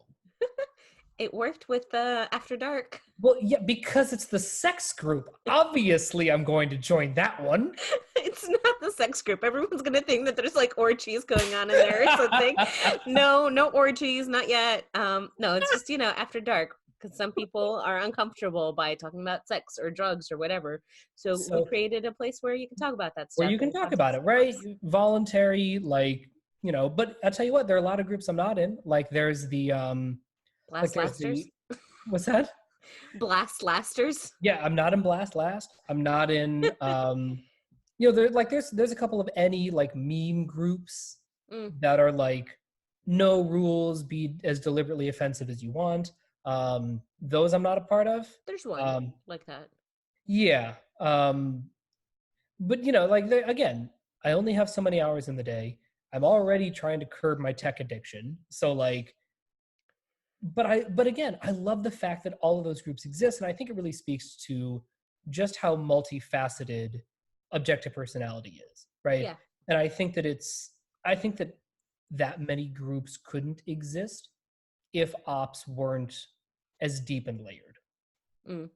It worked with After Dark. Well, yeah, because it's the sex group. Obviously, I'm going to join that one. It's not the sex group. Everyone's going to think that there's like orgies going on in there or something. No orgies, not yet. No, it's just, After Dark. Because some people are uncomfortable by talking about sex or drugs or whatever. So we created a place where you can talk about that stuff. Where you can talk about it, right? Voluntary, like, but I'll tell you what, there are a lot of groups I'm not in. Like there's the Blast Lasters? What's that? Blast Lasters? Yeah, I'm not in Blast Last. I'm not in there's a couple of any like meme groups that are like no rules, be as deliberately offensive as you want. Those I'm not a part of. There's one Um, like that. yeah. But like again, I only have so many hours in the day. I'm already trying to curb my tech addiction. So like, but again, I love the fact that all of those groups exist, and I think it really speaks to just how multifaceted objective personality is, right? Yeah. And I think that that many groups couldn't exist if ops weren't as deep and layered. Mm.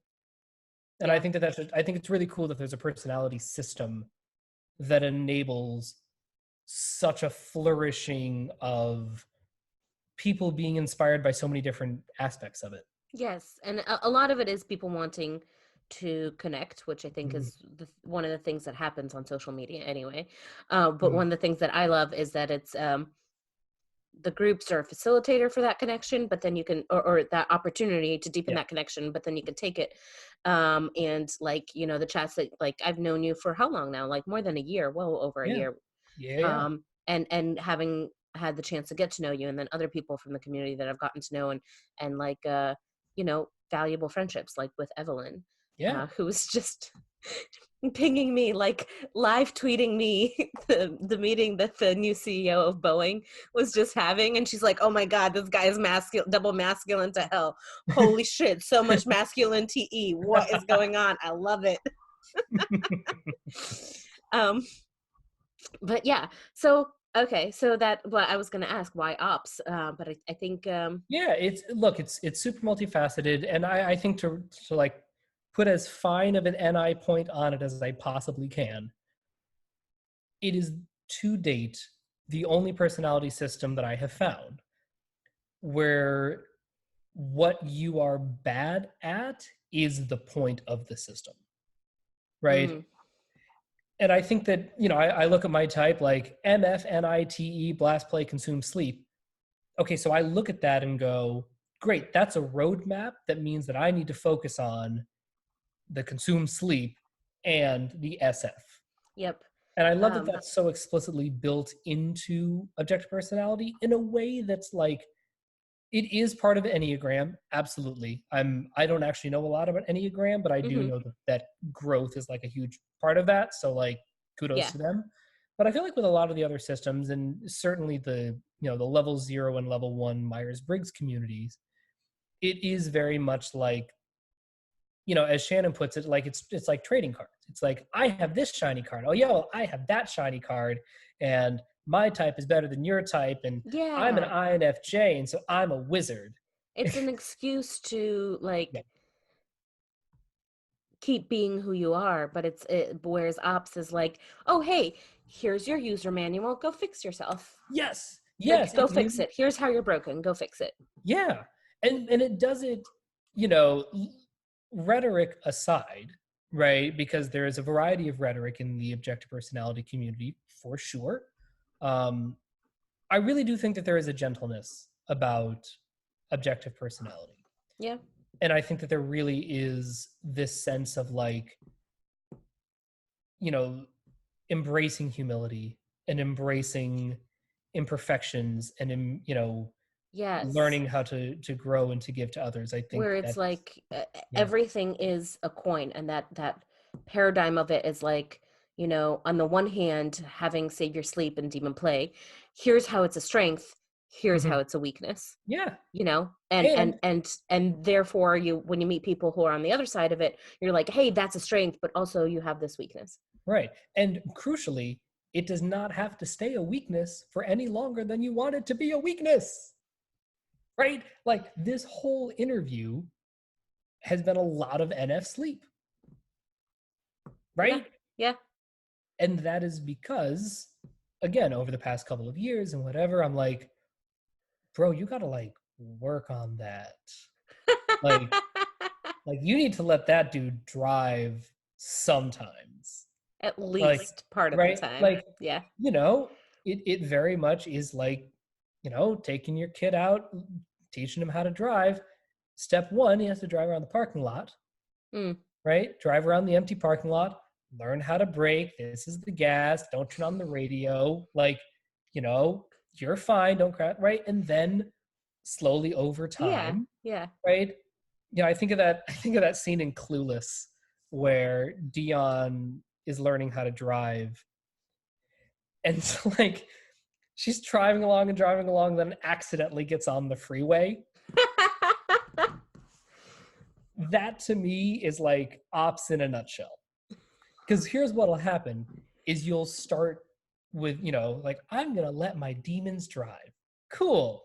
And I Yeah. think I think it's really cool that there's a personality system that enables such a flourishing of people being inspired by so many different aspects of it. Yes, and a lot of it is people wanting to connect, which I think Mm, is one of the things that happens on social media anyway. But mm, one of the things that I love is that it's the groups are a facilitator for that connection, but then you can, or that opportunity to deepen yeah, that connection, but then you can take it. And like, the chats that, like, I've known you for how long now? Like more than a year, well over a yeah, year. yeah. And having had the chance to get to know you, and then other people from the community that I've gotten to know, and like valuable friendships, like with Evelyn, Yeah. who was just pinging me, like live tweeting me the meeting that the new CEO of Boeing was just having, and she's like, oh my god, this guy is double masculine to hell. Holy shit, so much masculine te, what is going on? I love it. um but yeah, so okay, so that what I was going to ask, why ops, but I think Yeah, it's super multifaceted, and I think to like put as fine of an NI point on it as I possibly can, it is to date the only personality system that I have found where what you are bad at is the point of the system, right? mm, And I think that, I look at my type like MF NiTE blast, play, consume, sleep. Okay, so I look at that and go, great, that's a roadmap that means that I need to focus on the consume, sleep, and the SF. yep. And I love that um that's so explicitly built into objective personality in a way that's like, it is part of the Enneagram, absolutely. I don't actually know a lot about Enneagram, but I do mhm, know that growth is like a huge part of that. So like kudos yeah, to them. But I feel like with a lot of the other systems, and certainly the level 0 and level 1 Myers-Briggs communities, it is very much like, as Shannon puts it, like it's like trading cards. It's like, I have this shiny card. Oh yeah, well, I have that shiny card, and my type is better than your type, and I'm an yeah, INFJ, and so I'm a wizard. it's an excuse to Yeah. like keep being who you are, but whereas ops is like, oh hey, here's your user manual, go fix yourself. Yes. Like, Yes. go It's fix really, it, here's how you're broken, go fix it. yeah. And it does it, you know, rhetoric aside, right? Because there is a variety of rhetoric in the objective personality community for sure. Um, I really do think that there is a gentleness about objective personality. Yeah. And I think that there really is this sense of like, you know, embracing humility and embracing imperfections and, Yes. learning how to grow and to give to others. I think Where it's that's, like yeah. everything is a coin, and that paradigm of it is like, on the one hand, having save your sleep and demon play, here's how it's a strength, here's Mhm. how it's a weakness. Yeah. And And therefore, when you meet people who are on the other side of it, you're like, hey, that's a strength, but also you have this weakness. right. And crucially, it does not have to stay a weakness for any longer than you want it to be a weakness. Right? Like this whole interview has been a lot of NF sleep. Yeah. Right? Yeah. And that is because, again, over the past couple of years and whatever, I'm like, bro, you gotta like work on that. Like, like you need to let that dude drive sometimes. At Like, least part of the right? time. Like, Yeah. it very much is like, taking your kid out, teaching him how to drive. Step one, he has to drive around the parking lot, Mm. right? Drive around the empty parking lot, learn how to brake. This is the gas. Don't turn on the radio. Like, you know, you're fine, don't cry, right? And then slowly over Yeah. time, Yeah. right? I think of that scene in Clueless where Dion is learning how to drive, and so like she's driving along and driving along, then accidentally gets on the freeway. That to me is like ops in a nutshell. Because here's what'll happen is you'll start with, like, I'm gonna let my demons drive. Cool.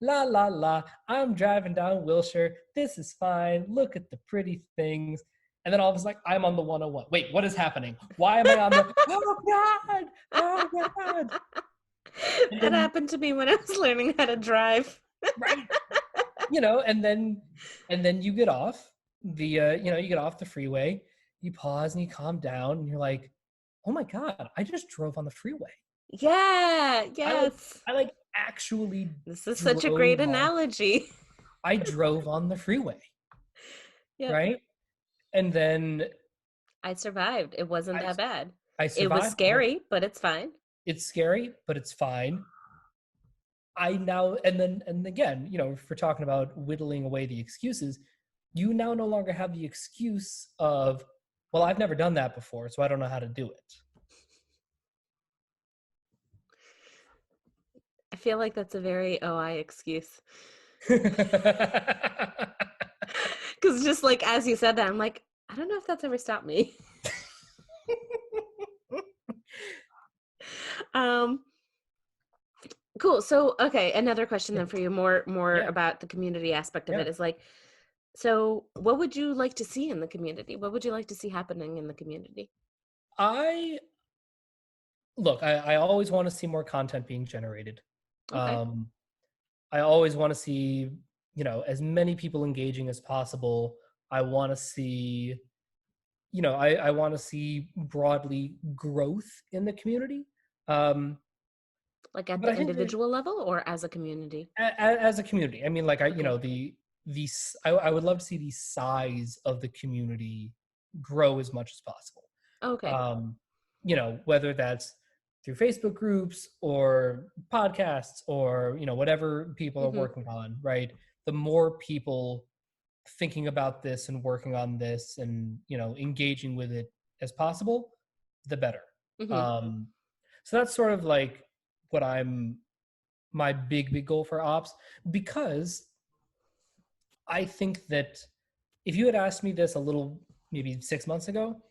La la la. I'm driving down Wilshire. This is fine. Look at the pretty things. And then all of a sudden, I'm on the 101. Wait, what is happening? Why am I on the oh god? Oh god. And That then, happened to me when I was learning how to drive. right. And then you get off you get off the freeway, you pause and you calm down and you're like, oh my god, I just drove on the freeway. Yeah, I like yes. I like actually This is such a great drove on analogy. I drove on the freeway, Yep. right? And then I survived. It wasn't I that bad. I It was survived. scary, but it's fine. It's scary, but it's fine. I now and again, if we're talking about whittling away the excuses, you now no longer have the excuse of, well, I've never done that before, so I don't know how to do it. I feel like that's a very OI excuse. Because just like as you said that, I'm like, I don't know if that's ever stopped me. Cool. So, okay, another question then for you, more Yeah. about the community aspect of Yeah. it is like, so what would you like to see in the community? What would you like to see happening in the community? I always want to see more content being generated. Okay. I always want to see, as many people engaging as possible. I want to see, I want to see broadly growth in the community. Like at But the I think individual level or as a community? as a community, I mean, like Okay. I would love to see the size of the community grow as much as possible. Okay. Um, whether that's through Facebook groups or podcasts or whatever people are Mm-hmm. working on, right? The more people thinking about this and working on this and engaging with it as possible, the better. Mm-hmm. Um, so that's sort of like what my big goal for ops, because I think that if you had asked me this a little maybe 6 months ago,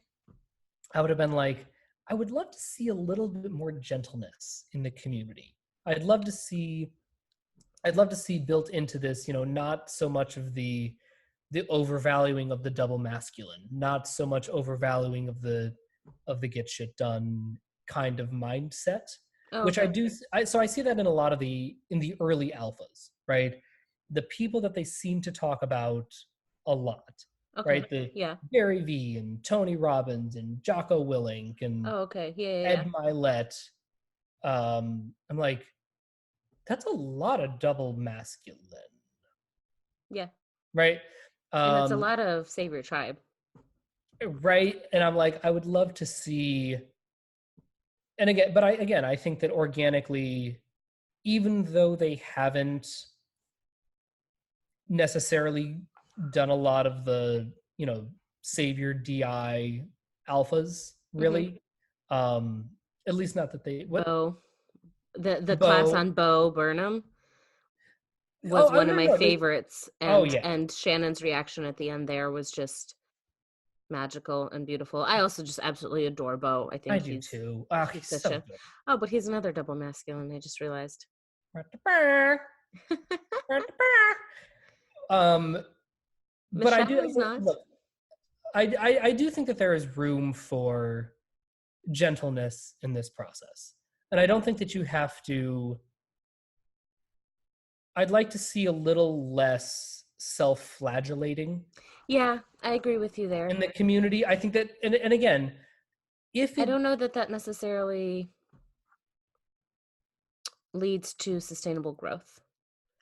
I would have been like, I would love to see a little bit more gentleness in the community. I'd love to see built into this, not so much of the overvaluing of the double masculine, not so much overvaluing of the get shit done kind of mindset, Oh, which I okay. do. So I see that in a lot of in the early alphas, right? The people that they seem to talk about a lot, Okay. right? The Yeah. Gary Vee and Tony Robbins and Jocko Willink and Oh, okay. Yeah, yeah, yeah. Ed Milet. I'm like, that's a lot of double masculine, Yeah. right? And it's a Um, lot of Save Your Tribe. right. And I'm like, I would love to see, and I think that organically, even though they haven't necessarily done a lot of the, savior DI alphas, Mm-hmm. really. At least not that they what Bo, the class Bo. on Bo Burnham was Oh one of no my no no. favorites, Oh and yeah, Shannon's reaction at the end there was just magical and beautiful. I also just absolutely adore Bo. I I think do he's too. Oh, he's he's such so a good. oh, but he's another double masculine. I just realized. um, but I do Michelle is not. look. I do think that there is room for gentleness in this process, and I don't think that you have to. I'd like to see a little less self-flagellating Yeah, I agree with you there. in the community. I think that, and again, if I it don't know that that necessarily leads to sustainable growth.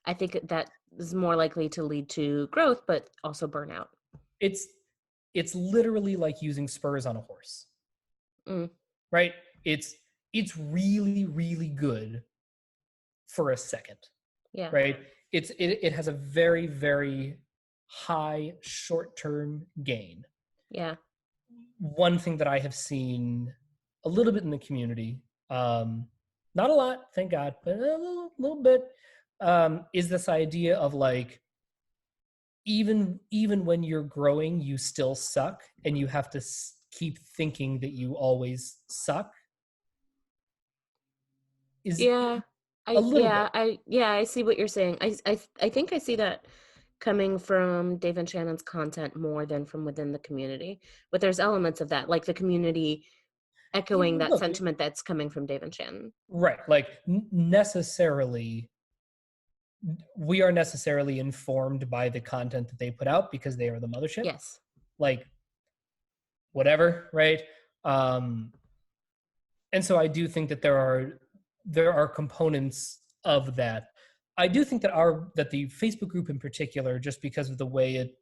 I think that is more likely to lead to growth, but also burnout. it's it's literally like using spurs on a horse, Mm. right? It's really really good for a second, Yeah. right? It has a very, very high short-term gain. Yeah. One thing that I have seen a little bit in the community, not a lot, thank God, but a little bit, is this idea of like, even when you're growing, you still suck, and you have to keep thinking that you always suck. Is Yeah. a little bit. I see what you're saying. I think I see that coming from Dave and Shannon's content more than from within the community. But there's elements of that, like the community echoing that Look, sentiment that's coming from Dave and Shannon. right, like necessarily, we are necessarily informed by the content that they put out because they are the mothership. Yes. Like, whatever, right? And so I do think that there are components of that. I do think that the Facebook group in particular, just because of the way it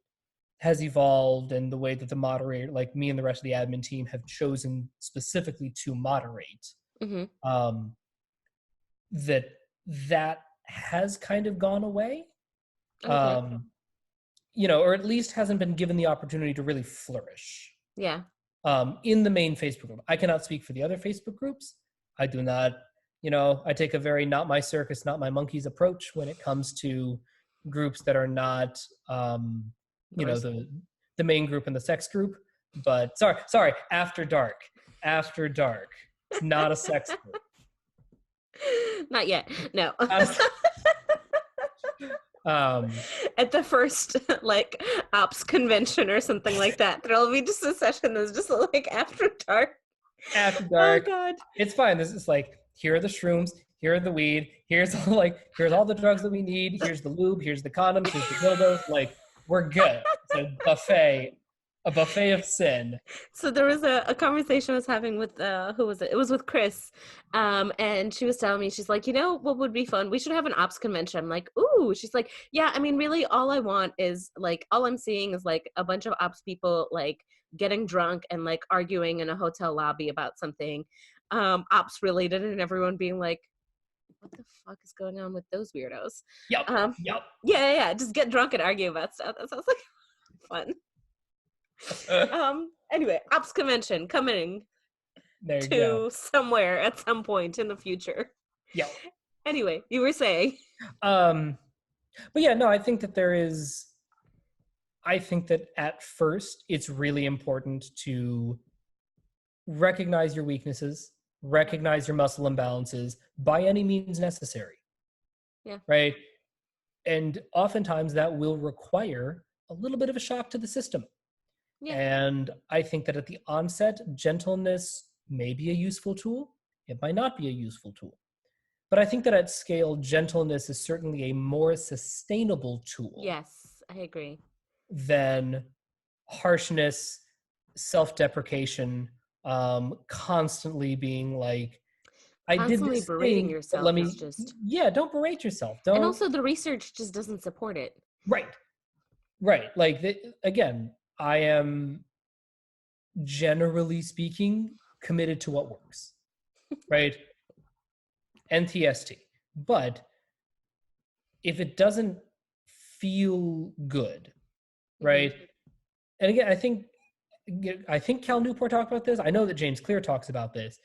has evolved and the way that the moderator, like me and the rest of the admin team, have chosen specifically to moderate, Mm-hmm. that has kind of gone away. Okay. Or at least hasn't been given the opportunity to really flourish. Yeah. In the main Facebook group. I cannot speak for the other Facebook groups. I do not, I take a very not my circus, not my monkeys approach when it comes to groups that are not, the main group and the sex group. But sorry, After Dark. After Dark. It's not a sex group. Not yet. No. At the first like ops convention or something like that, there'll be just a session that's just like After Dark. After Dark. Oh God. It's fine. This is like, here are the shrooms, here are the weed, here's all the drugs that we need, here's the lube, here's the condoms, here's the dildos. Like, we're good. It's a buffet of sin. So there was a conversation I was having with who was it? It was with Chris, and she was telling me, she's like, what would be fun? We should have an ops convention. I'm like, ooh. She's like, yeah. I mean, really, all I want is like, all I'm seeing is like a bunch of ops people like getting drunk and like arguing in a hotel lobby about something, ops related, and everyone being like, what the fuck is going on with those weirdos? Yep. Yeah. Just get drunk and argue about stuff. That sounds like fun. Anyway, ops convention coming to somewhere at some point in the future. Yeah. Anyway, you were saying. But yeah, no, I think that at first it's really important to recognize your weaknesses, recognize your muscle imbalances by any means necessary. Yeah. Right. And oftentimes that will require a little bit of a shock to the system. Yeah. And I think that at the onset, gentleness may be a useful tool. It might not be a useful tool. But I think that at scale, gentleness is certainly a more sustainable tool. Yes, I agree. Than harshness, self-deprecation, constantly being like, constantly berating yourself is just... Yeah, don't berate yourself. Don't. And also the research just doesn't support it. Right. Like, again, I am, generally speaking, committed to what works, right? NTST. But if it doesn't feel good, right? And again, I think Cal Newport talked about this. I know that James Clear talks about this.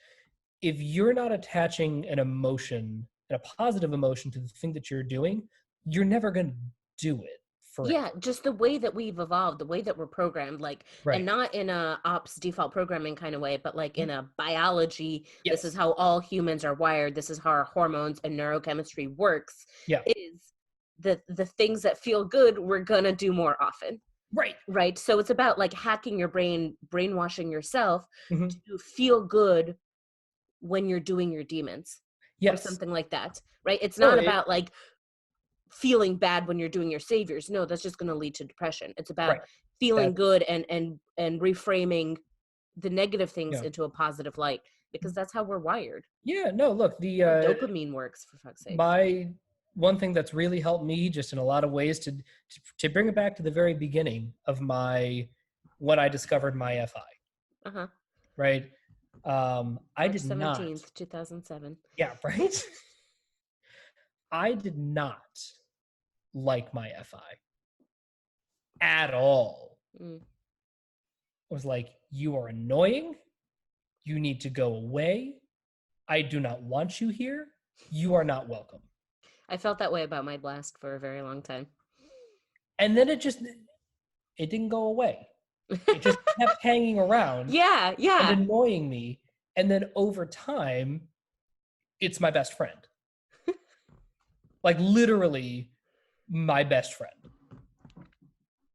If you're not attaching an emotion, a positive emotion, to the thing that you're doing, you're never going to do it. Forever. Yeah, just the way that we've evolved, the way that we're programmed, like, right. And not in a ops default programming kind of way, but like in a biology, yes. This is how all humans are wired, this is how our hormones and neurochemistry works, is the things that feel good, we're gonna do more often. Right. So it's about like hacking your brain, brainwashing yourself to feel good when you're doing your demons. Yes. Or something like that. Right. It's not about like feeling bad when you're doing your saviors. No, that's just going to lead to depression. It's about feeling good and reframing the negative things into a positive light, because that's how we're wired. Yeah, no, look, the dopamine works, for fuck's sake. One thing that's really helped me just in a lot of ways to bring it back to the very beginning of when I discovered my FI. Right? I March did 17th, 2007. Yeah, right? I did not like my FI at all. Mm. I was like, you are annoying. You need to go away. I do not want you here. You are not welcome. I felt that way about my blast for a very long time. And then it didn't go away. It just kept hanging around Yeah, yeah. and annoying me. And then over time, it's my best friend. Like literally my best friend.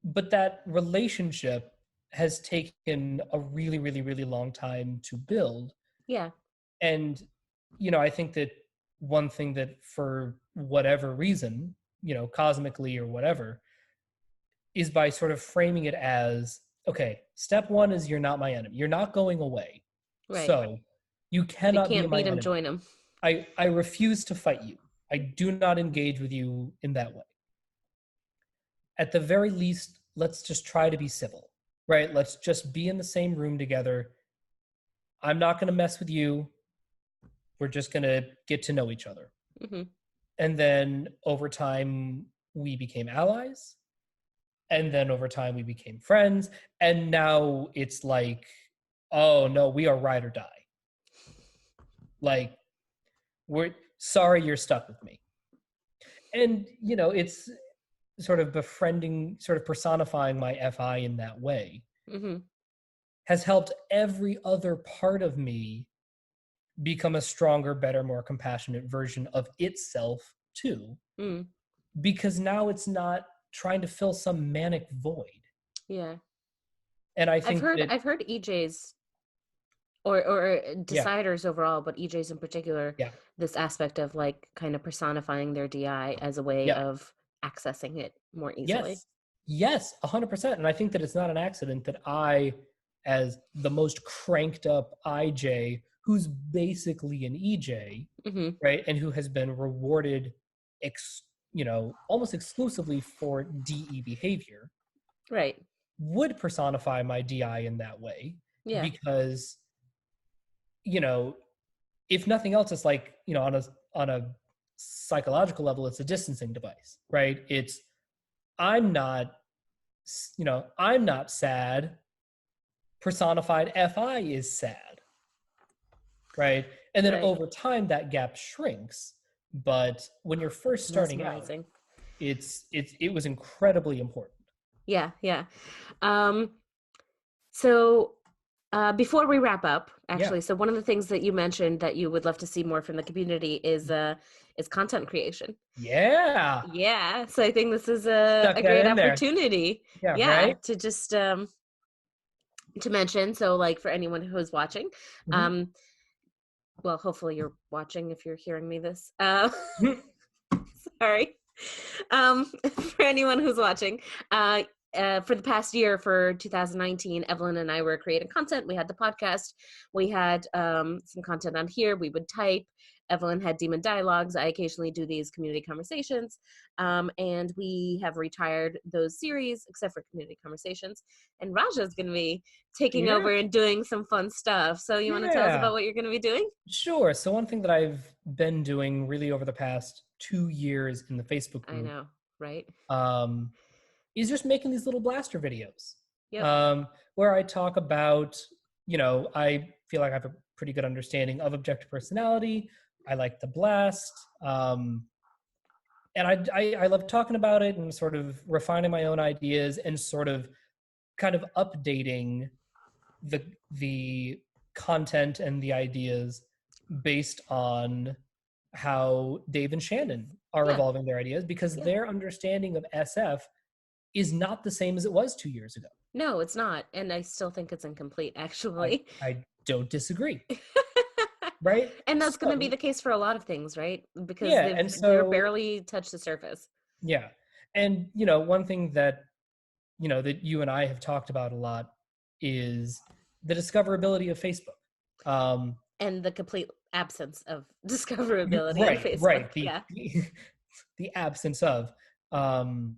But that relationship has taken a really, really, really long time to build. Yeah. And, I think that one thing that for whatever reason, cosmically or whatever, is by sort of framing it as, okay, step one is you're not my enemy. You're not going away. Right. So you If you cannot be can't my beat him, enemy. join him. I refuse to fight you. I do not engage with you in that way. At the very least, let's just try to be civil, right? Let's just be in the same room together. I'm not going to mess with you. We're just going to get to know each other. Mm-hmm. And then over time, we became allies. And then over time, we became friends. And now it's like, oh, no, we are ride or die. Like, we're sorry you're stuck with me. And, it's sort of befriending, sort of personifying my FI in that way Mm-hmm. has helped every other part of me become a stronger, better, more compassionate version of itself too. Mm. Because now it's not trying to fill some manic void. Yeah. And I think I've heard EJs or deciders overall, but EJs in particular, this aspect of like kind of personifying their DI as a way of accessing it more easily. Yes, 100%. And I think that it's not an accident that I, as the most cranked up IJ, who's basically an EJ, Mm-hmm. right, and who has been rewarded, almost exclusively for DE behavior, right, would personify my DI in that way. Yeah. Because, if nothing else, it's like, on a psychological level, it's a distancing device, right? It's I'm not sad. Personified FI is sad, right? And then over time, that gap shrinks. But when you're first starting out, it was incredibly important. Yeah, yeah. So before we wrap up, actually, so one of the things that you mentioned that you would love to see more from the community is content creation. Yeah. Yeah. So I think this is a great opportunity. Right? To just to mention. So like for anyone who's watching, well, hopefully you're watching if you're hearing me this. Sorry. For anyone who's watching, for the past year, for 2019, Evelyn and I were creating content. We had the podcast. We had some content on here. We would type. Evelyn had Demon Dialogues. I occasionally do these community conversations. And we have retired those series, except for community conversations. And Raja is going to be taking over and doing some fun stuff. So you want to tell us about what you're going to be doing? Sure. So one thing that I've been doing really over the past 2 years in the Facebook group. I know, right? Is just making these little blaster videos. Yep. Where I talk about, I feel like I have a pretty good understanding of objective personality. I like to blast. And I love talking about it and sort of refining my own ideas and sort of kind of updating the content and the ideas based on how Dave and Shannon are evolving their ideas, because their understanding of SF is not the same as it was 2 years ago. No, it's not. And I still think it's incomplete, actually. I don't disagree. Right? And that's going to be the case for a lot of things, right? Because they're barely touched the surface. Yeah. And, one thing that, that you and I have talked about a lot is the discoverability of Facebook. And the complete absence of discoverability of Facebook. Right. The absence of, and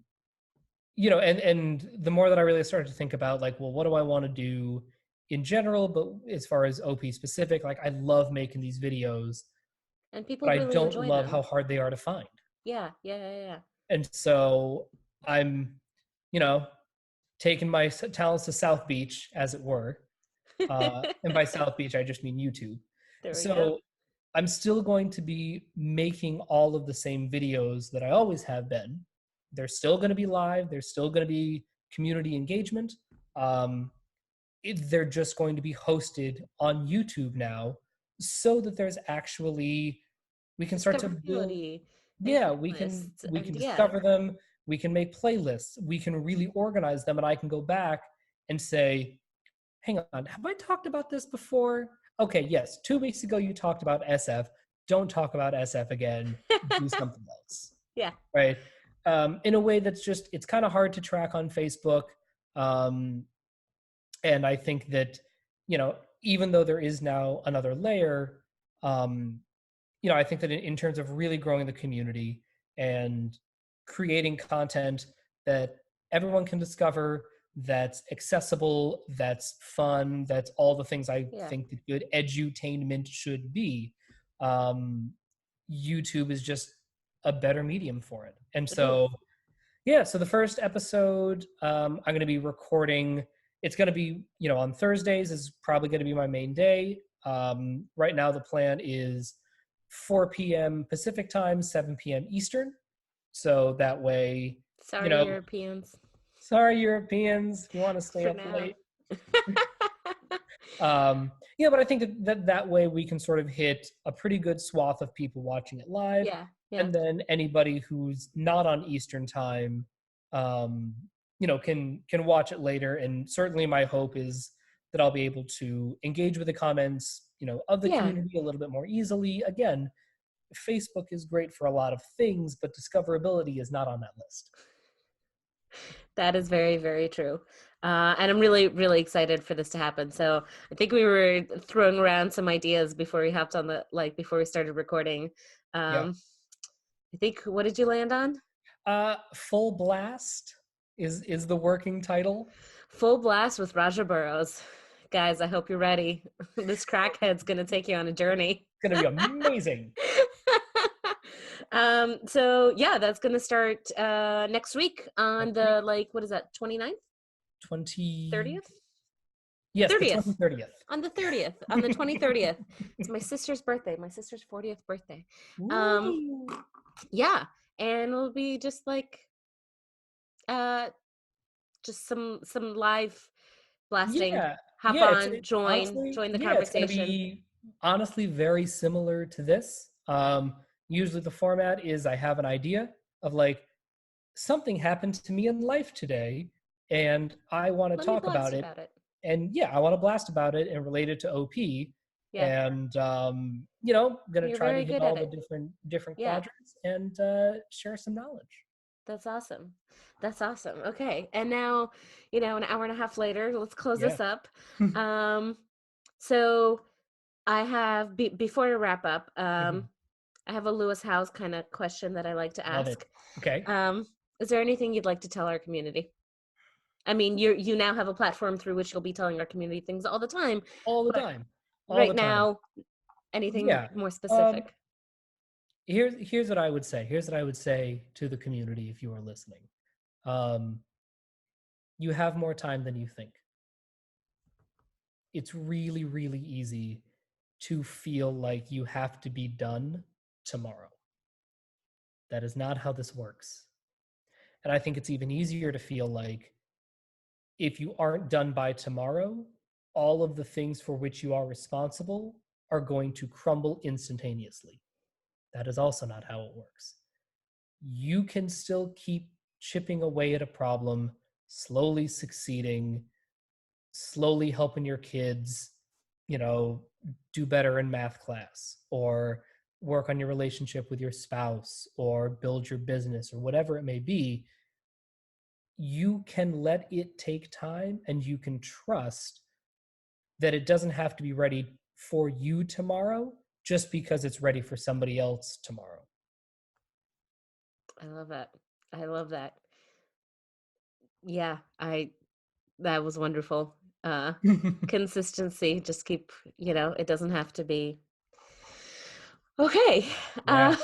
the more that I really started to think about, like, well, what do I want to do in general, but as far as OP specific, like, I love making these videos, and people but really I don't enjoy love them. how hard they are to find. Yeah. Yeah. Yeah. Yeah. And so I'm, you know, taking my talents to South Beach, as it were. And by South Beach, I just mean YouTube. There we go. So I'm still going to be making all of the same videos that I always have been. They're still going to be live. There's still going to be community engagement. Um, they're just going to be hosted on YouTube now, so that there's actually we can start to build. Discoverability and Yeah, we can playlists we and can yeah. discover them. We can make playlists. We can really organize them, and I can go back and say, hang on, have I talked about this before? Okay, yes, 2 weeks ago you talked about SF. Don't talk about SF again. Do something else, Yeah. right? In a way that's just, it's kind of hard to track on Facebook. Um, and I think that, even though there is now another layer, um, I think that in terms of really growing the community and creating content that everyone can discover, that's accessible, that's fun, that's all the things I Yeah. think that good edutainment should be. Um, YouTube is just a better medium for it. And so, yeah, so the first episode I'm going to be recording. It's going to be, on Thursdays is probably going to be my main day. Right now, the plan is 4 p.m. Pacific time, 7 p.m. Eastern. So that way, Sorry, Europeans. sorry, Europeans, if you want to stay For up now. late. But I think that way we can sort of hit a pretty good swath of people watching it live. Yeah. Yeah. And then anybody who's not on Eastern time, can watch it later. And certainly my hope is that I'll be able to engage with the comments, of the community a little bit more easily. Again, Facebook is great for a lot of things, but discoverability is not on that list. That is very, very true. And I'm really, really excited for this to happen. So I think we were throwing around some ideas before we hopped on before we started recording. Yeah. I think, what did you land on? Full Blast is the working title. Full Blast with Raja Burrows. Guys, I hope you're ready. This crackhead's going to take you on a journey. It's going to be amazing. So yeah, that's going to start next week on the, what is that, 29th? 30th? Yes, 30th. the 30th. On the 30th, on the 2030th. It's my sister's birthday, my sister's 40th birthday. Yeah, and it'll be just just some live blasting. Yeah. Hop on, join the conversation. It's going to be honestly very similar to this. Usually the format is I have an idea of something happened to me in life today and I want to talk about it. And yeah, I want to blast about it and relate it to OP. Yeah. And I'm going to try to hit all the different quadrants and share some knowledge. That's awesome. That's awesome. Okay. And now, an hour and a half later, let's close this up. So I have, before I wrap up, I have a Lewis Howes kind of question that I like to ask. Love it. Okay. Is there anything you'd like to tell our community? I mean, you now have a platform through which you'll be telling our community things all the time. Right now, anything more specific? Here's what I would say. Here's what I would say to the community if you are listening. You have more time than you think. It's really, really easy to feel like you have to be done tomorrow. That is not how this works. And I think it's even easier to feel like if you aren't done by tomorrow, all of the things for which you are responsible are going to crumble instantaneously. That is also not how it works. You can still keep chipping away at a problem, slowly succeeding, slowly helping your kids, do better in math class, or work on your relationship with your spouse, or build your business, or whatever it may be. You can let it take time, and you can trust that it doesn't have to be ready for you tomorrow just because it's ready for somebody else tomorrow. I love that. I love that. Yeah, that was wonderful. Consistency, just keep, it doesn't have to be. Okay. Yeah.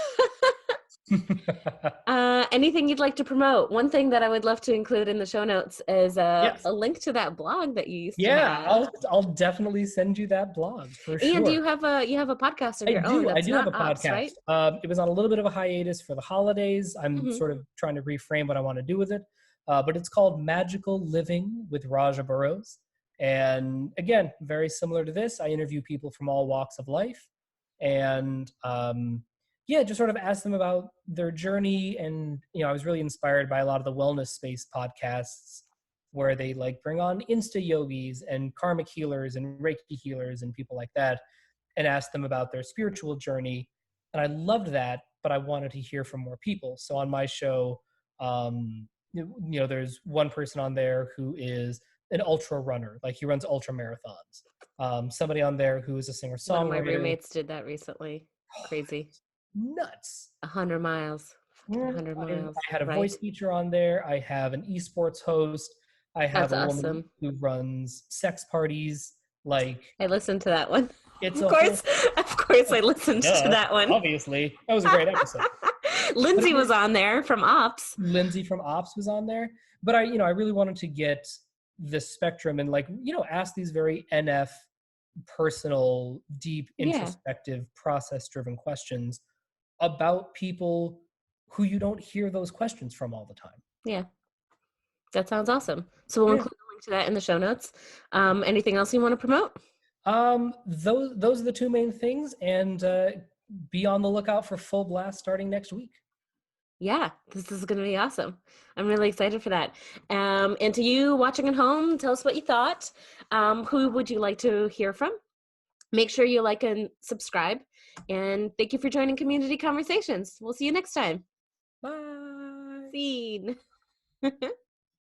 Anything you'd like to promote? One thing that I would love to include in the show notes is Yes. a link to that blog that you used to Yeah, have. I'll definitely send you that blog for sure. And you have a podcast of your own. I That's do have not a ops, podcast. right? It was on a little bit of a hiatus for the holidays. I'm Mhm. sort of trying to reframe what I want to do with it. But it's called Magical Living with Raja Burrows. And again, very similar to this, I interview people from all walks of life. And yeah, just sort of ask them about their journey. And, I was really inspired by a lot of the wellness space podcasts where they like bring on Insta yogis and karmic healers and Reiki healers and people like that and ask them about their spiritual journey. And I loved that, but I wanted to hear from more people. So on my show, there's one person on there who is an ultra runner, like he runs ultra marathons. Somebody on there who is a singer songwriter. One of my roommates did that recently. Crazy. Nuts. 100 miles. 100 miles. I had a voice teacher on there. I have an esports host. I have That's a awesome. woman who runs sex parties. Like, I listened to that one. It's of course I listened to that one. Obviously. That was a great episode. Lindsay was on there from Ops. Lindsay from Ops was on there. But I really wanted to get the spectrum and ask these very NF personal, deep, introspective, process-driven questions about people who you don't hear those questions from all the time. Yeah. That sounds awesome. So we'll include a link to that in the show notes. Anything else you want to promote? Those are the two main things, and be on the lookout for Full Blast starting next week. Yeah, this is going to be awesome. I'm really excited for that. And to you watching at home, tell us what you thought. Who would you like to hear from? Make sure you like and subscribe. And thank you for joining Community Conversations. We'll see you next time. Bye. Scene.